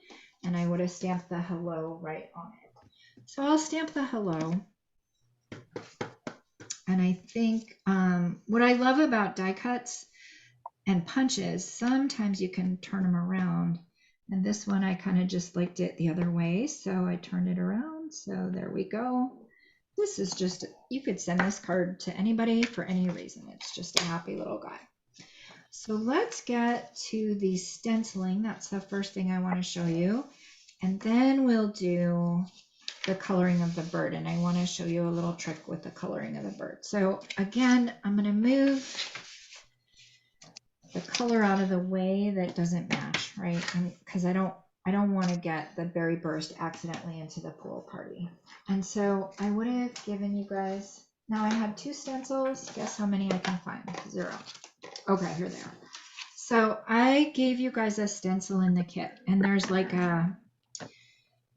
And I would have stamped the hello right on it. So I'll stamp the hello. And I think what I love about die cuts and punches, sometimes you can turn them around. And this one, I kind of just liked it the other way. So I turned it around. So there we go. This is just, you could send this card to anybody for any reason. It's just a happy little guy. So let's get to the stenciling. That's the first thing I want to show you. And then we'll do the coloring of the bird. And I want to show you a little trick with the coloring of the bird. So again, I'm going to move the color out of the way that doesn't match, right? Because I don't want to get the berry burst accidentally into the pool party. And so I would have given you guys, now I have two stencils. Guess how many I can find? 0. Okay, here they are. So I gave you guys a stencil in the kit, and there's like an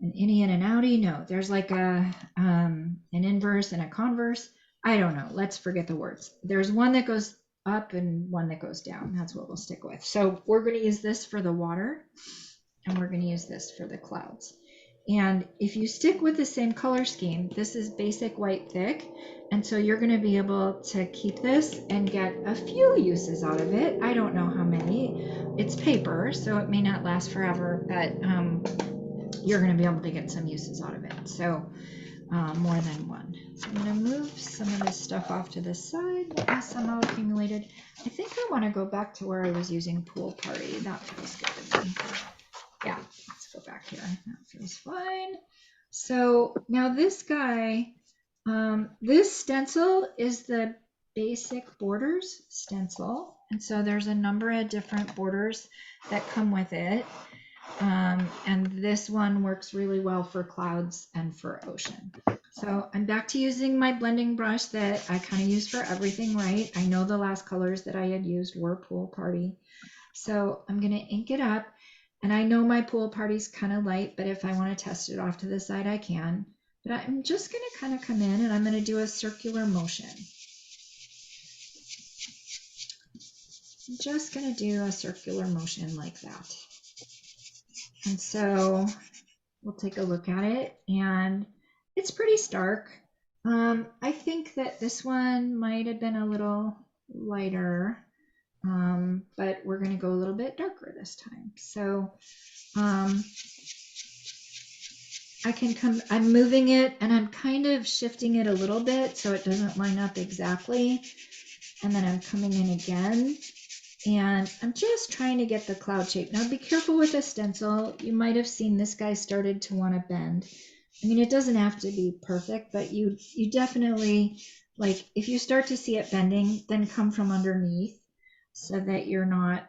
innie and an outie. No, there's like an inverse and a converse. I don't know. Let's forget the words. There's one that goes up and one that goes down. That's what we'll stick with. So we're going to use this for the water, and we're going to use this for the clouds. And if you stick with the same color scheme, this is basic white thick. And so you're going to be able to keep this and get a few uses out of it. I don't know how many. It's paper, so it may not last forever, but you're going to be able to get some uses out of it. So more than one. So I'm going to move some of this stuff off to the side that has somehow accumulated. I think I want to go back to where I was using Pool Party. That feels good to me. Yeah, let's go back here. That feels fine. So now this guy, this stencil is the basic borders stencil. And so there's a number of different borders that come with it. And this one works really well for clouds and for ocean. So I'm back to using my blending brush that I kind of use for everything, right? I know the last colors that I had used were Pool Party. So I'm going to ink it up. And I know my Pool Party's kind of light, but if I want to test it off to the side, I can. But I'm just going to kind of come in and I'm going to do a circular motion. I'm just going to do a circular motion like that. And so we'll take a look at it, and it's pretty stark. I think that this one might have been a little lighter, but we're going to go a little bit darker this time. So I can come, I'm moving it and I'm kind of shifting it a little bit so it doesn't line up exactly. And then I'm coming in again. And I'm just trying to get the cloud shape. Now be careful with a stencil. You might have seen this guy started to want to bend. I mean, it doesn't have to be perfect, but you definitely, like, if you start to see it bending, then come from underneath so that you're not,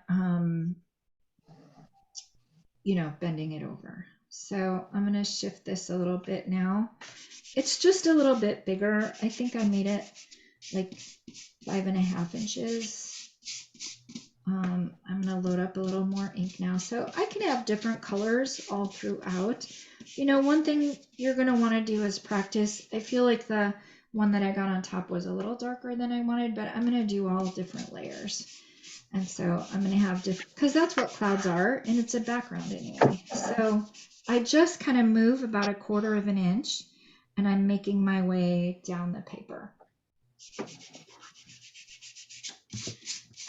you know, bending it over. So I'm going to shift this a little bit now. It's just a little bit bigger. I think I made it like 5.5 inches. I'm going to load up a little more ink now. So I can have different colors all throughout. You know, one thing you're going to want to do is practice. I feel like the one that I got on top was a little darker than I wanted, but I'm going to do all different layers. And so I'm going to have different, because that's what clouds are, and it's a background anyway. So I just kind of move about 1/4 inch, and I'm making my way down the paper.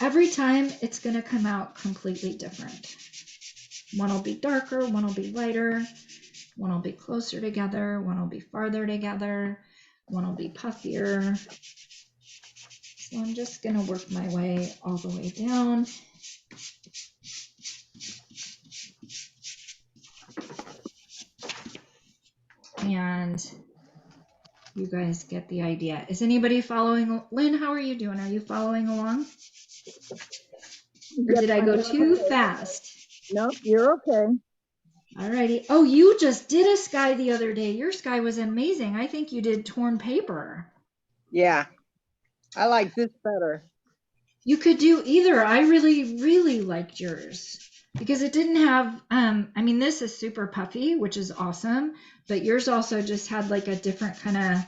Every time it's going to come out completely different. One will be darker, one will be lighter, one will be closer together, one will be farther together, one will be puffier. So I'm just going to work my way all the way down. And you guys get the idea. Is anybody following? Lynn, how are you doing? Are you following along? Or did I go too fast? Nope, you're okay. Alrighty. Oh, you just did a sky the other day. Your sky was amazing. I think you did torn paper. Yeah, I like this better. You could do either. I really, really liked yours because it didn't have, I mean, this is super puffy, which is awesome, but yours also just had like a different kind of,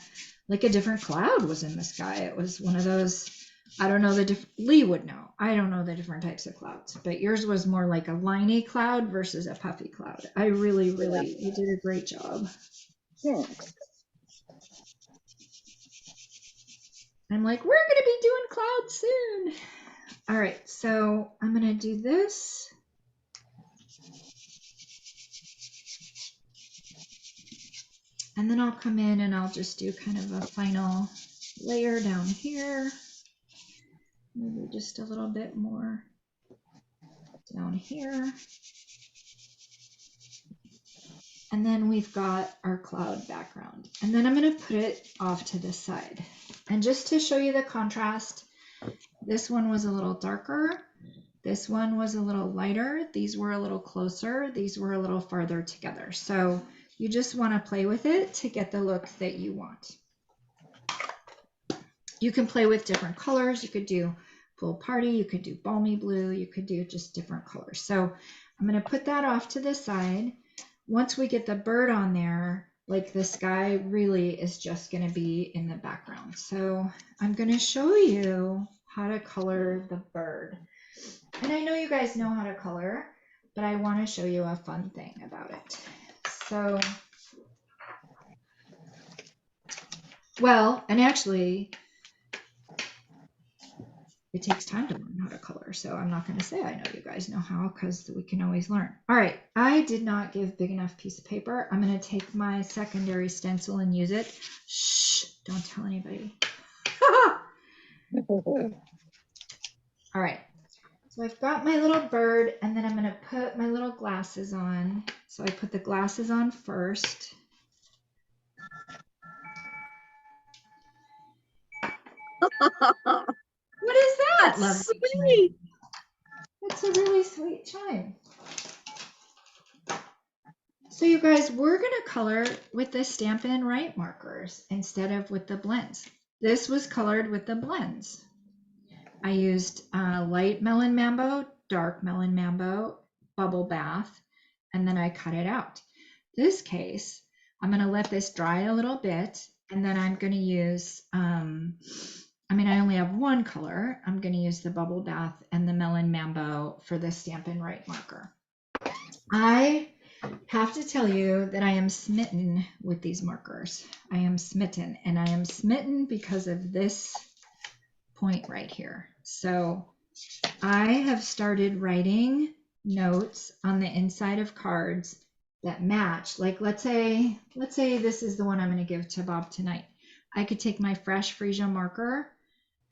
like a different cloud was in the sky. It was one of those, I don't know the different, Lee would know. I don't know the different types of clouds, but yours was more like a liney cloud versus a puffy cloud. I really, really, you did a great job. Thanks. I'm like, we're going to be doing clouds soon. All right, so I'm going to do this. And then I'll come in and I'll just do kind of a final layer down here. Maybe just a little bit more down here. And then we've got our cloud background. And then I'm going to put it off to the side. And just to show you the contrast, this one was a little darker. This one was a little lighter. These were a little closer. These were a little farther together. So you just want to play with it to get the look that you want. You can play with different colors. You could do Pool Party. You could do Balmy Blue. You could do just different colors. So I'm going to put that off to the side. Once we get the bird on there, like the sky really is just going to be in the background. So I'm going to show you how to color the bird. And I know you guys know how to color, but I want to show you a fun thing about it. So Well, and actually, it takes time to learn how to color. So I'm not going to say I know you guys know how, because we can always learn. All right. I did not give big enough piece of paper. I'm going to take my secondary stencil and use it. Shh, don't tell anybody. All right. So I've got my little bird, and then I'm going to put my little glasses on. So I put the glasses on first. What is that? That's Lovely sweet. chime. That's a really sweet chime. So you guys, we're going to color with the Stampin' Right markers instead of with the blends. This was colored with the blends. I used light melon mambo, dark melon mambo, bubble bath, and then I cut it out. This case, I'm going to let this dry a little bit, and then I'm going to use, I only have one color. I'm going to use the bubble bath and the melon mambo for the Stampin' Right marker. I have to tell you that I am smitten with these markers. I am smitten, and I am smitten because of this point right here. So I have started writing notes on the inside of cards that match. Like let's say this is the one I'm going to give to Bob tonight. I could take my fresh freesia marker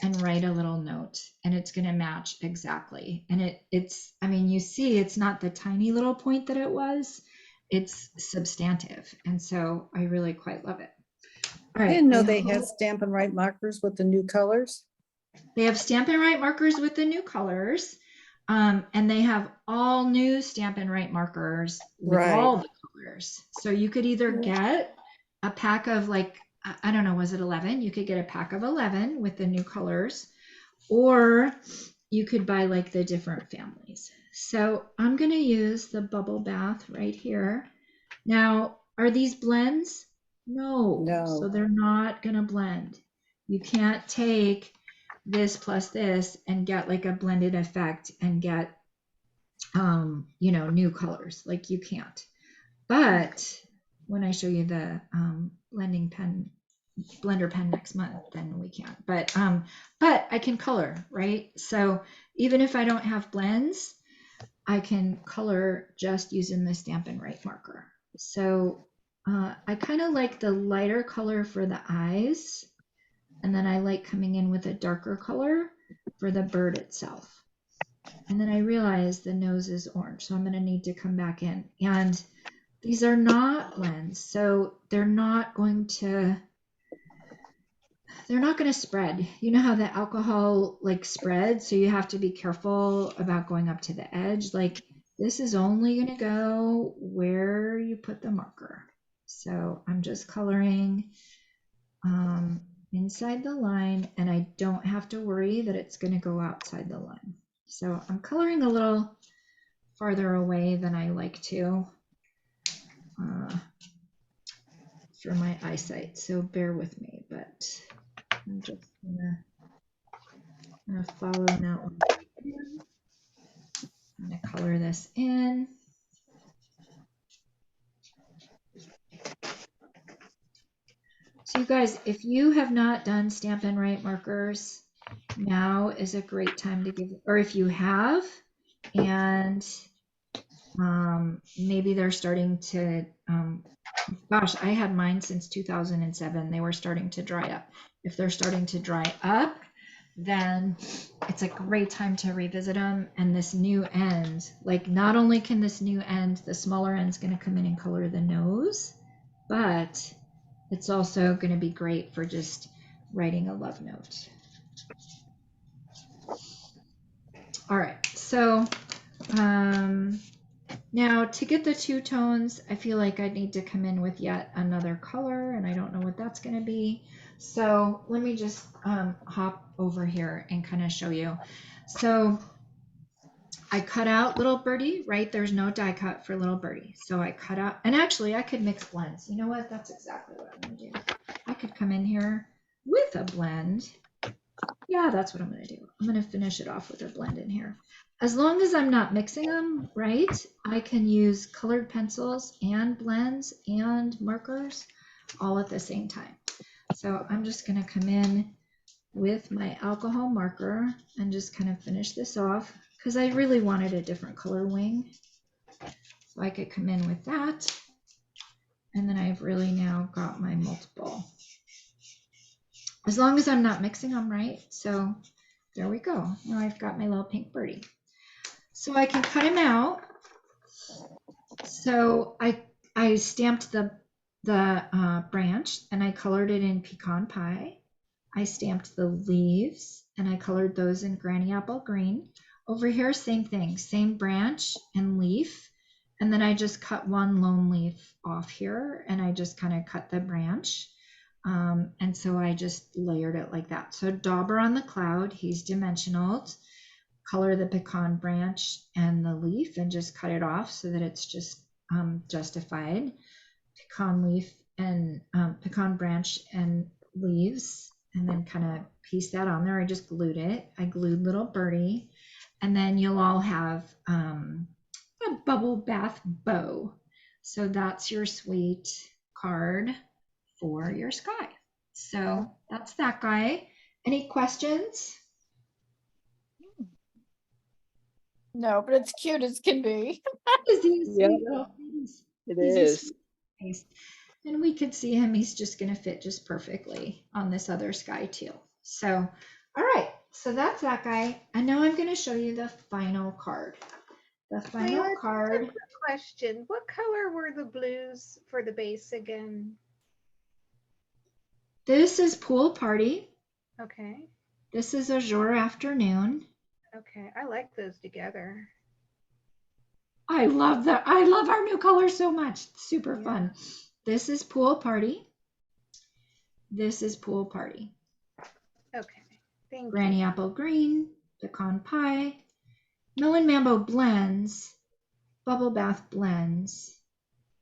and write a little note, and it's going to match exactly. And it's you see it's not the tiny little point that it was. It's substantive, and so I really quite love it. All I right, didn't know they had Stampin' Right markers with the new colors. They have Stampin' Right markers with the new colors, and they have all new Stampin' Right markers with all the colors. So you could either get a pack of, like, I don't know, was it 11? You could get a pack of 11 with the new colors, or you could buy like the different families. So I'm going to use the bubble bath right here. Now, are these blends? No. So they're not going to blend. You can't take this plus this and get like a blended effect and get new colors. Like, you can't. But when I show you the blender pen next month, then we can. But I can color, right? So even if I don't have blends, I can color just using the Stampin' Right marker. So I kind of like the lighter color for the eyes, and then I like coming in with a darker color for the bird itself. And then I realize the nose is orange, so I'm going to need to come back in. And these are not blends, so they're not going to spread. You know how the alcohol like spreads, so you have to be careful about going up to the edge. Like, this is only going to go where you put the marker. So I'm just coloring inside the line, and I don't have to worry that it's going to go outside the line. So I'm coloring a little farther away than I like to for my eyesight, so bear with me, but I'm just gonna follow that one. I'm gonna color this in. So you guys, if you have not done Stampin' Right markers, now is a great time to give, or if you have, and maybe they're starting to, gosh, I had mine since 2007. They were starting to dry up. If they're starting to dry up, then it's a great time to revisit them. And this new end, like, not only can this new end, the smaller end's going to come in and color the nose, but it's also going to be great for just writing a love note. All right, so now to get the two tones, I feel like I need to come in with yet another color, and I don't know what that's going to be. So let me just hop over here and kind of show you. So I cut out Little Birdie, right? There's no die cut for Little Birdie. So I cut out, and actually I could mix blends. You know what? That's exactly what I'm going to do. I could come in here with a blend. Yeah, that's what I'm going to do. I'm going to finish it off with a blend in here. As long as I'm not mixing them, right, I can use colored pencils and blends and markers all at the same time. So I'm just going to come in with my alcohol marker and just kind of finish this off because I really wanted a different color wing. So I could come in with that. And then I've really now got my multiple. As long as I'm not mixing them right. So there we go. Now I've got my little pink birdie. So I can cut him out. So I stamped the branch and I colored it in pecan pie. I stamped the leaves and I colored those in granny apple green. Over here, same thing, same branch and leaf. And then I just cut one lone leaf off here and I just kind of cut the branch. And so I just layered it like that. So dauber on the cloud, he's dimensional. Color the pecan branch and the leaf and just cut it off so that it's just justified. Pecan leaf and pecan branch and leaves, and then kind of piece that on there. I just glued it. I glued little birdie, and then you'll all have a bubble bath bow. So that's your sweet card for your sky. So that's that guy. Any questions? No, but it's cute as can be. Yeah, it is. And we could see him. He's just going to fit just perfectly on this other sky too. So, all right. So that's that guy. And now I'm going to show you the final card. The final Lela, card. quick question. What color were the blues for the base again? This is Pool Party. Okay. This is Azure Afternoon. Okay. I like those together. I love our new color so much. It's super Yeah. fun. This is Pool Party. This is Pool Party. Okay. Thank Granny you. Apple Green, Pecan Pie, Melon Mambo Blends, Bubble Bath Blends,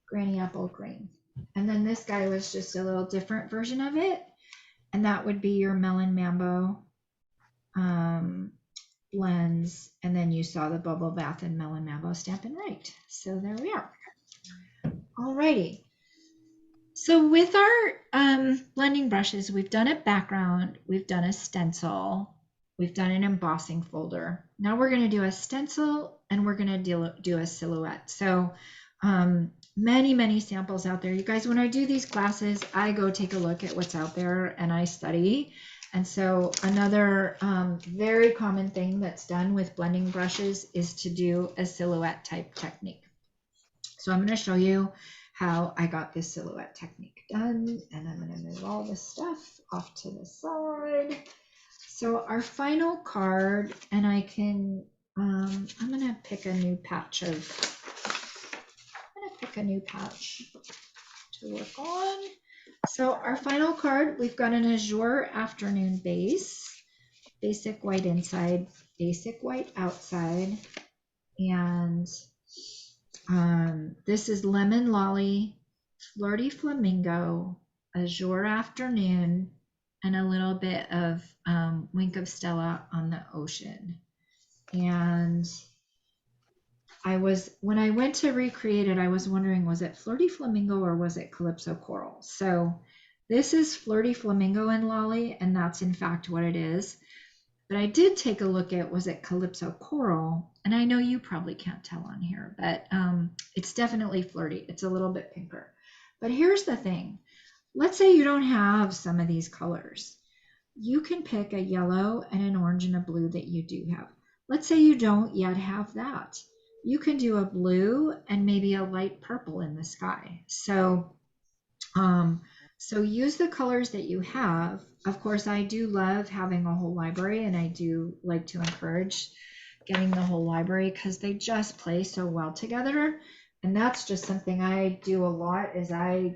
Granny Apple Green. And then this guy was just a little different version of it. And that would be your Melon Mambo blends. And then you saw the Bubble Bath and Melon Mambo Stampin' right. So there we are. Alrighty. So with our blending brushes, we've done a background, we've done a stencil, we've done an embossing folder. Now we're going to do a stencil and we're going to do a silhouette. So many samples out there. You guys, when I do these classes, I go take a look at what's out there and I study. And so another very common thing that's done with blending brushes is to do a silhouette type technique. So I'm going to show you how I got this silhouette technique done, and I'm going to move all this stuff off to the side. So our final card, and I can, I'm going to pick a new patch to work on. So our final card, we've got an Azure Afternoon base, basic white inside, basic white outside, and this is Lemon Lolly, Flirty Flamingo, Azure Afternoon, and a little bit of Wink of Stella on the ocean. And when I went to recreate it, I was wondering, was it Flirty Flamingo or was it Calypso Coral? So this is Flirty Flamingo and Lolly, and that's in fact what it is. But I did take a look at, was it Calypso Coral? And I know you probably can't tell on here, but it's definitely flirty. It's a little bit pinker. But here's the thing. Let's say you don't have some of these colors. You can pick a yellow and an orange and a blue that you do have. Let's say you don't yet have that. You can do a blue and maybe a light purple in the sky. So use the colors that you have. Of course, I do love having a whole library, and I do like to encourage getting the whole library because they just play so well together. And that's just something I do a lot, is I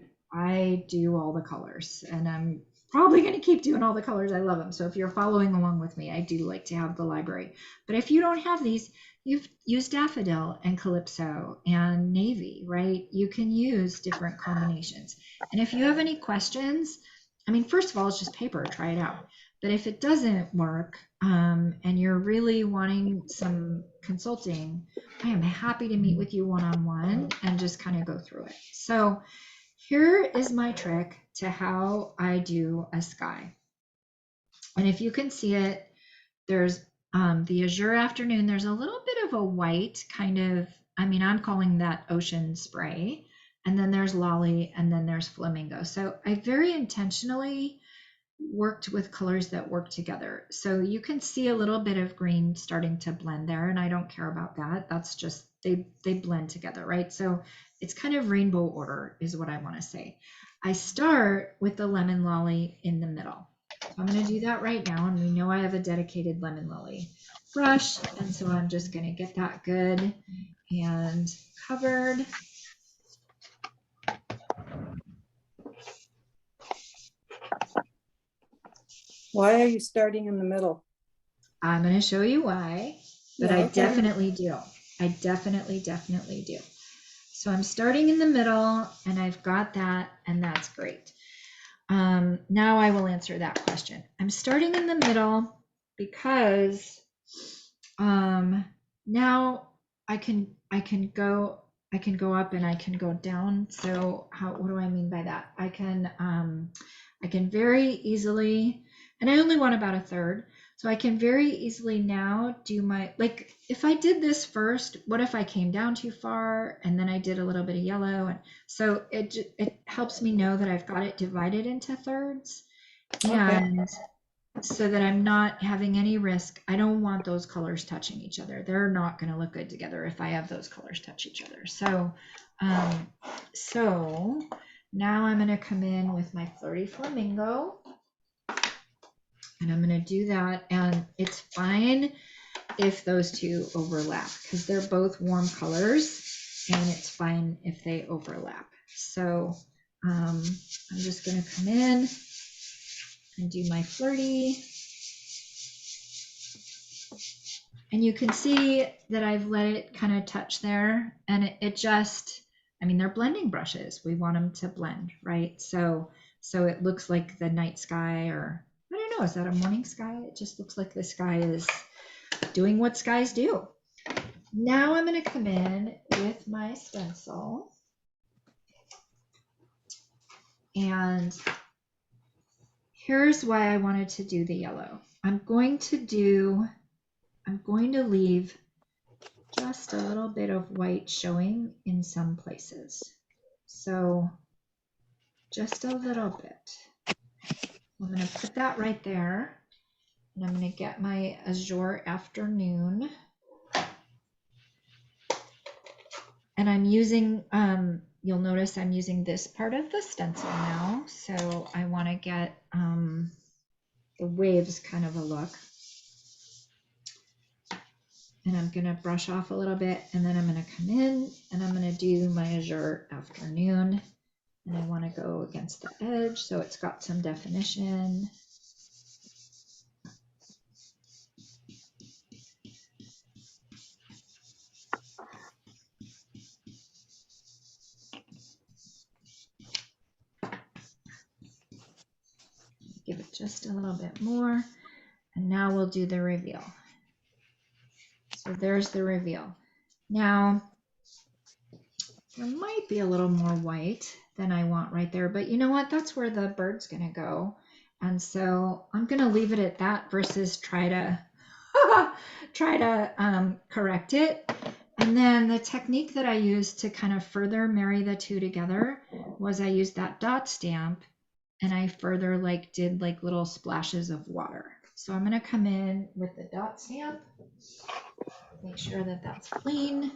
do all the colors, and I'm probably going to keep doing all the colors. I love them. So if you're following along with me, I do like to have the library. But if you don't have these, you've used daffodil and calypso and navy, right? You can use different combinations. And if you have any questions, I mean, first of all, it's just paper, try it out. But if it doesn't work and you're really wanting some consulting, I am happy to meet with you one-on-one and just kind of go through it. So here is my trick to how I do a sky. And if you can see it, there's the azure afternoon. There's a little bit of a white kind of, I mean, I'm calling that ocean spray. And then there's lolly, and then there's flamingo. So I very intentionally worked with colors that work together. So you can see a little bit of green starting to blend there, and I don't care about that. That's just, they blend together, right? So it's kind of rainbow order is what I want to say. I start with the lemon lolly in the middle. So I'm going to do that right now, and we know I have a dedicated lemon lolly brush, and so I'm just going to get that good and covered. Why are you starting in the middle? I'm going to show you why, but Yeah, I okay. definitely do. I definitely do. So I'm starting in the middle, and I've got that, and that's great. Now I will answer that question. I'm starting in the middle because now I can go up and I can go down. So what do I mean by that? I can very easily, and I only want about a third. So I can very easily now do my, like if I did this first, what if I came down too far and then I did a little bit of yellow? And so it helps me know that I've got it divided into thirds. And so that I'm not having any risk. I don't want those colors touching each other. They're not going to look good together if I have those colors touch each other. So, so now I'm going to come in with my Flirty Flamingo, and I'm going to do that. And it's fine if those two overlap because they're both warm colors, and it's fine if they overlap. So I'm just going to come in and do my flirty. And you can see that I've let it kind of touch there, and it just, I mean, they're blending brushes. We want them to blend, right? So it looks like the night sky, or I don't know, is that a morning sky? It just looks like the sky is doing what skies do. Now I'm going to come in with my stencil, and here's why I wanted to do the yellow. I'm going to leave just a little bit of white showing in some places. So just a little bit. I'm going to put that right there, and I'm going to get my azure afternoon. And I'm using, you'll notice I'm using this part of the stencil now. So I want to get the waves kind of a look. And I'm going to brush off a little bit, and then I'm going to come in and I'm going to do my azure afternoon. And I want to go against the edge so it's got some definition. Give it just a little bit more. And now we'll do the reveal. So there's the reveal. Now, there might be a little more white than I want right there, but you know what? That's where the bird's going to go. And so I'm going to leave it at that versus try to correct it. And then the technique that I used to kind of further marry the two together was I used that dot stamp, and I further did little splashes of water. So I'm going to come in with the dot stamp, make sure that that's clean.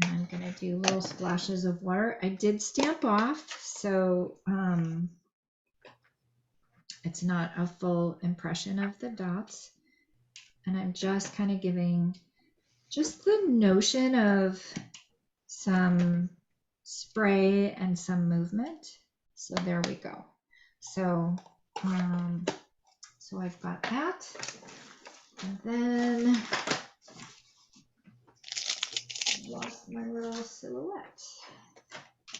And I'm going to do little splashes of water. I did stamp off, so it's not a full impression of the dots. And I'm just kind of giving just the notion of some spray and some movement. So there we go. So, so I've got that. And then I lost my little silhouette.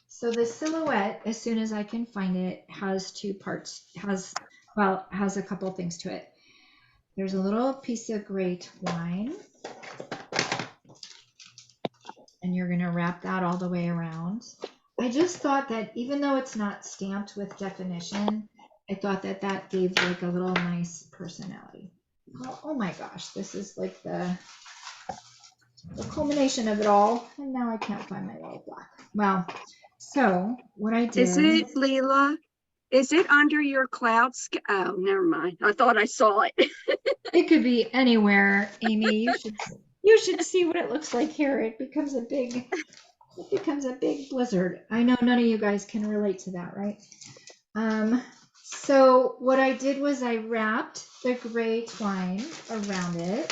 So the silhouette, as soon as I can find it, has two parts, has a couple things to it. There's a little piece of gray twine, and you're going to wrap that all the way around. I just thought that even though it's not stamped with definition, I thought that that gave like a little nice personality. Oh my gosh, this is like the culmination of it all. And now I can't find my little black. Well, so what I did. Is it, Leela? Is it under your cloud? Oh, never mind. I thought I saw it. It could be anywhere, Amy. You should see what it looks like here. It becomes a big blizzard. I know none of you guys can relate to that, right? So what I did was I wrapped the gray twine around it,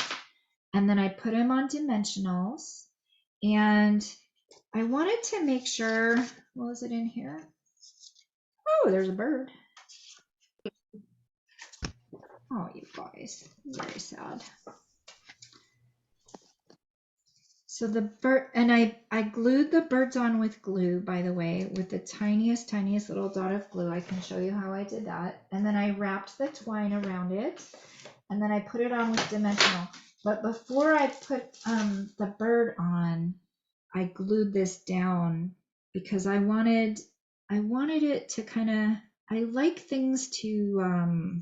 and then I put them on dimensionals, and I wanted to make sure, well, is it in here? Oh, there's a bird. Oh, you guys, very sad. So the bird, and I glued the birds on with glue, by the way, with the tiniest little dot of glue. I can show you how I did that. And then I wrapped the twine around it, and then I put it on with dimensional. But before I put the bird on, I glued this down because I wanted it to kind of, I like things to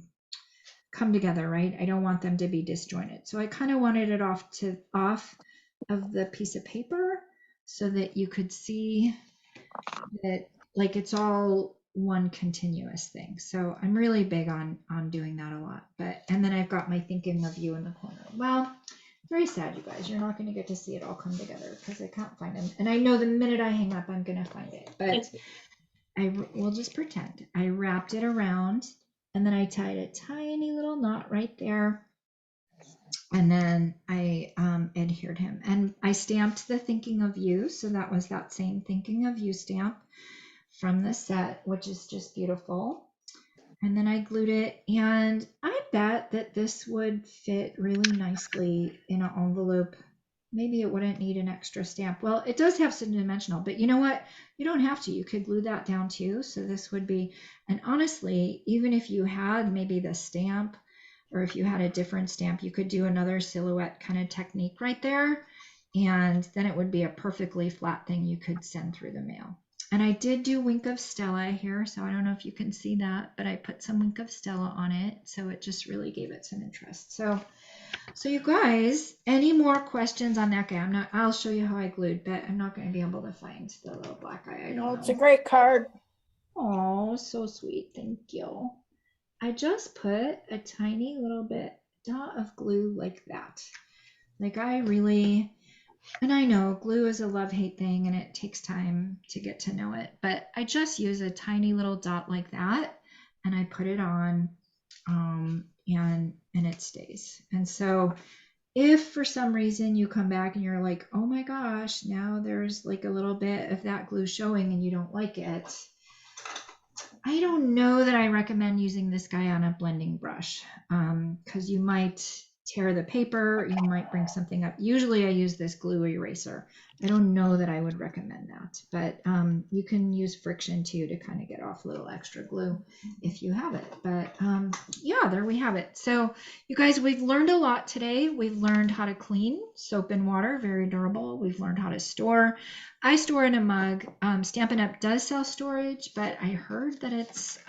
come together, right? I don't want them to be disjointed. So I kind of wanted it off of the piece of paper so that you could see that like it's all one continuous thing. So I'm really big on doing that a lot. But and then I've got my thinking of you in the corner. Well, very sad, you guys. You're not going to get to see it all come together because I can't find them. And I know the minute I hang up, I'm going to find it. But I will just pretend. I wrapped it around, and then I tied a tiny little knot right there. And then I adhered him, and I stamped the thinking of you. So that was that same thinking of you stamp from the set, which is just beautiful. And then I glued it, and I bet that this would fit really nicely in an envelope. Maybe it wouldn't need an extra stamp. Well, it does have some dimensional, but you know what? You don't have to. You could glue that down too. So this would be, and honestly, even if you had maybe the stamp, or if you had a different stamp, you could do another silhouette kind of technique right there. And then it would be a perfectly flat thing you could send through the mail. And I did do Wink of Stella here, so I don't know if you can see that, but I put some Wink of Stella on it, so it just really gave it some interest. So you guys, any more questions on that guy? I'll show you how I glued, but I'm not going to be able to find the little black guy. I don't know. It's a great card. Oh, so sweet. Thank you. I just put a tiny little bit dot of glue like that. Like I really, and I know glue is a love-hate thing and it takes time to get to know it, but I just use a tiny little dot like that and I put it on and it stays. And so if for some reason you come back and you're like, oh my gosh, now there's like a little bit of that glue showing and you don't like it, I don't know that I recommend using this guy on a blending brush because you might tear the paper, you might bring something up. Usually I use this glue eraser. I don't know that I would recommend that, but you can use friction too to kind of get off a little extra glue if you have it. But yeah, there we have it. So you guys, we've learned a lot today. We've learned how to clean soap and water, very durable. We've learned how to store. I store in a mug. Stampin' Up! Does sell storage, but I heard that it's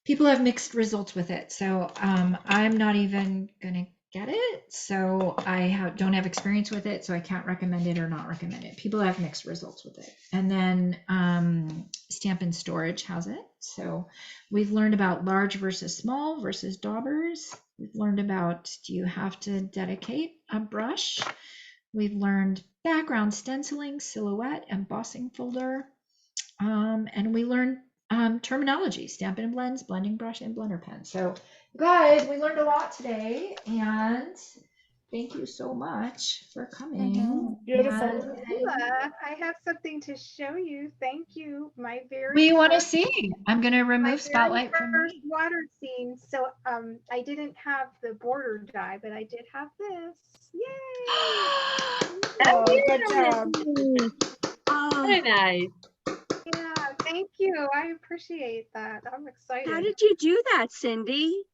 people have mixed results with it. So I'm not even gonna get it. So I don't have experience with it, so I can't recommend it or not recommend it. People have mixed results with it. And then Stampin' Storage has it. So we've learned about large versus small versus daubers. We've learned about, do you have to dedicate a brush? We've learned background stenciling, silhouette, embossing folder, and we learned terminology, Stampin' and Blends, blending brush, and blender pen. So guys, we learned a lot today, and thank you so much for coming. Beautiful. Lela, I have something to show you. Thank you. My very We want to first- see. I'm going to my remove very spotlight from first me. water scene. So I didn't have the border die, but I did have this. Yay! Oh, good job. Oh, Very nice. Yeah, thank you. I appreciate that. I'm excited. how did you do that, Cindy?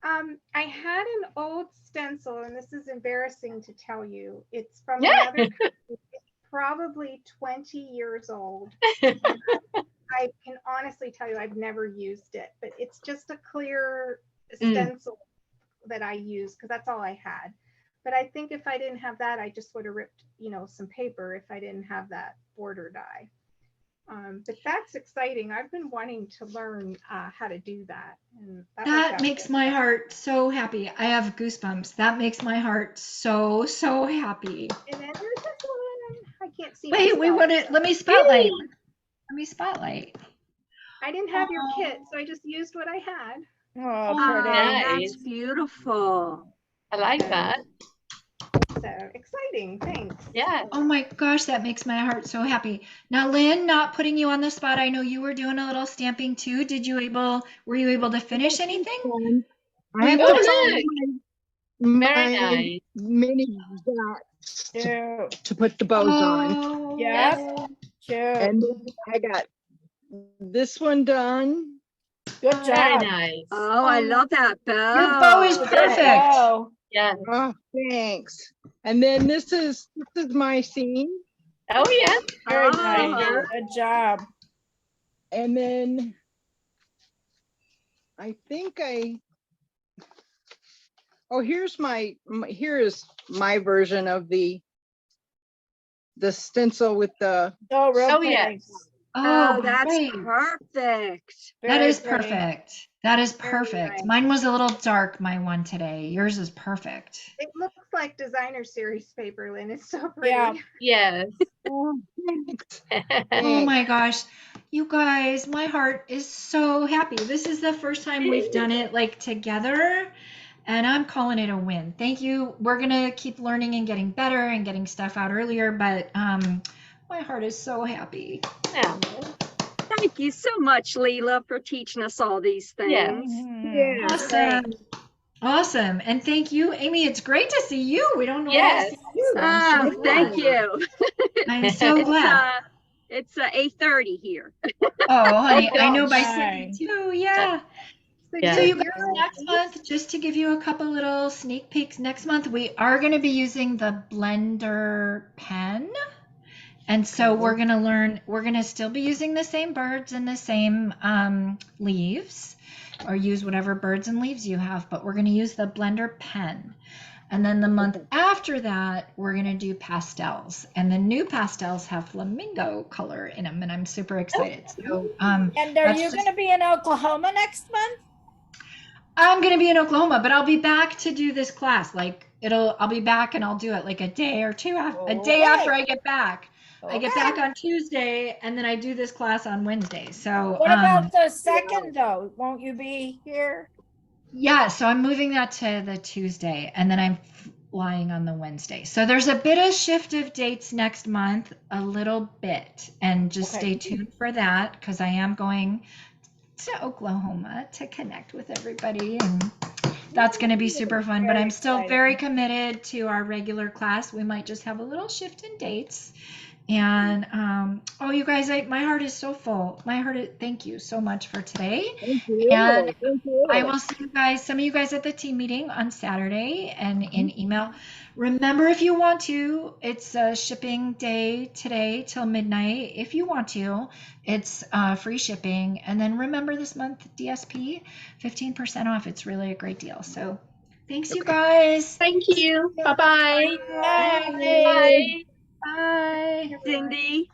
I had an old stencil, and this is embarrassing to tell you. It's from Yeah. another company. It's probably 20 years old. I can honestly tell you I've never used it, but it's just a clear stencil that I use because that's all I had. But I think if I didn't have that, I just would have ripped, some paper if I didn't have that border die. But that's exciting. I've been wanting to learn how to do that. And That makes my heart so happy. I have goosebumps. That makes my heart so, so happy. And then there's this one. I can't see. Wait, we myself, want to, so- let me spotlight. Let me spotlight. I didn't have your kit, so I just used what I had. Oh, Oh, pretty. that's beautiful. I like that. So exciting. Thanks. Yeah. Oh my gosh, that makes my heart so happy. Now, Lynn, not putting you on the spot. I know you were doing a little stamping too. Were you able to finish anything? I have Oh, to look. find Very my nice. mini dots Cute. to put the bows on. Oh, Yep. Cute. And then I got this one done. Good Very job. nice. Oh, I love that bow. your bow is Good perfect. go. Yeah. Oh, thanks. And then this is my scene. Oh, yeah. Very Oh. nice. Good job. And then I think here's here is my version of the stencil with the, Oh, real Oh, pretty. yes. Oh, Oh, that's great. perfect. That Very is pretty. perfect. That is Very perfect. nice. Mine was a little dark, my one today. Yours is perfect. It looks like designer series paper, Lynn. It's so pretty. Yeah. Yes. oh, thanks. Oh my gosh. You guys, my heart is so happy. This is the first time we've done it like together, and I'm calling it a win. Thank you. We're gonna keep learning and getting better and getting stuff out earlier, but my heart is so happy. Yeah. Thank you so much, Lela, for teaching us all these things. Mhm. Yeah. Awesome. Awesome. And thank you, Amy. It's great to see you. We don't normally Yes. see you. I'm so Thank glad. you. I'm so glad. It's 8:30 here. Oh, honey, I know by Nice. 72. Yeah. Yeah. So you guys, You're- next month, just to give you a couple little sneak peeks, next month we are going to be using the blender pen. And so we're going to learn, we're going to still be using the same birds and the same leaves, or use whatever birds and leaves you have, but we're going to use the blender pen. And then the month after that, we're going to do pastels. And the new pastels have flamingo color in them, and I'm super excited. So And are that's you just- going to be in Oklahoma next month? I'm going to be in Oklahoma, but I'll be back to do this class. Like I'll be back and I'll do it like a day or two a day Okay. after I get back. I get Okay. back on Tuesday and then I do this class on Wednesday. So What about the second though? Won't you be here? yeah, so I'm moving that to the Tuesday and then I'm flying on the Wednesday. So there's a bit of shift of dates next month, a little bit, and just Okay. stay tuned for that because I am going to Oklahoma to connect with everybody, and that's going to be super fun. But Very I'm still exciting. very committed to our regular class. We might just have a little shift in dates. And oh, you guys, my heart is so full. Thank you so much for today. Thank you. And Thank you. I will see you guys, some of you guys at the team meeting on Saturday and in email. Remember, if you want to, it's a shipping day today till midnight. If you want to, it's free shipping. And then remember this month, DSP, 15% off. It's really a great deal. So thanks, you guys. Thank you. Bye-bye. Bye. Bye. Bye. Cindy.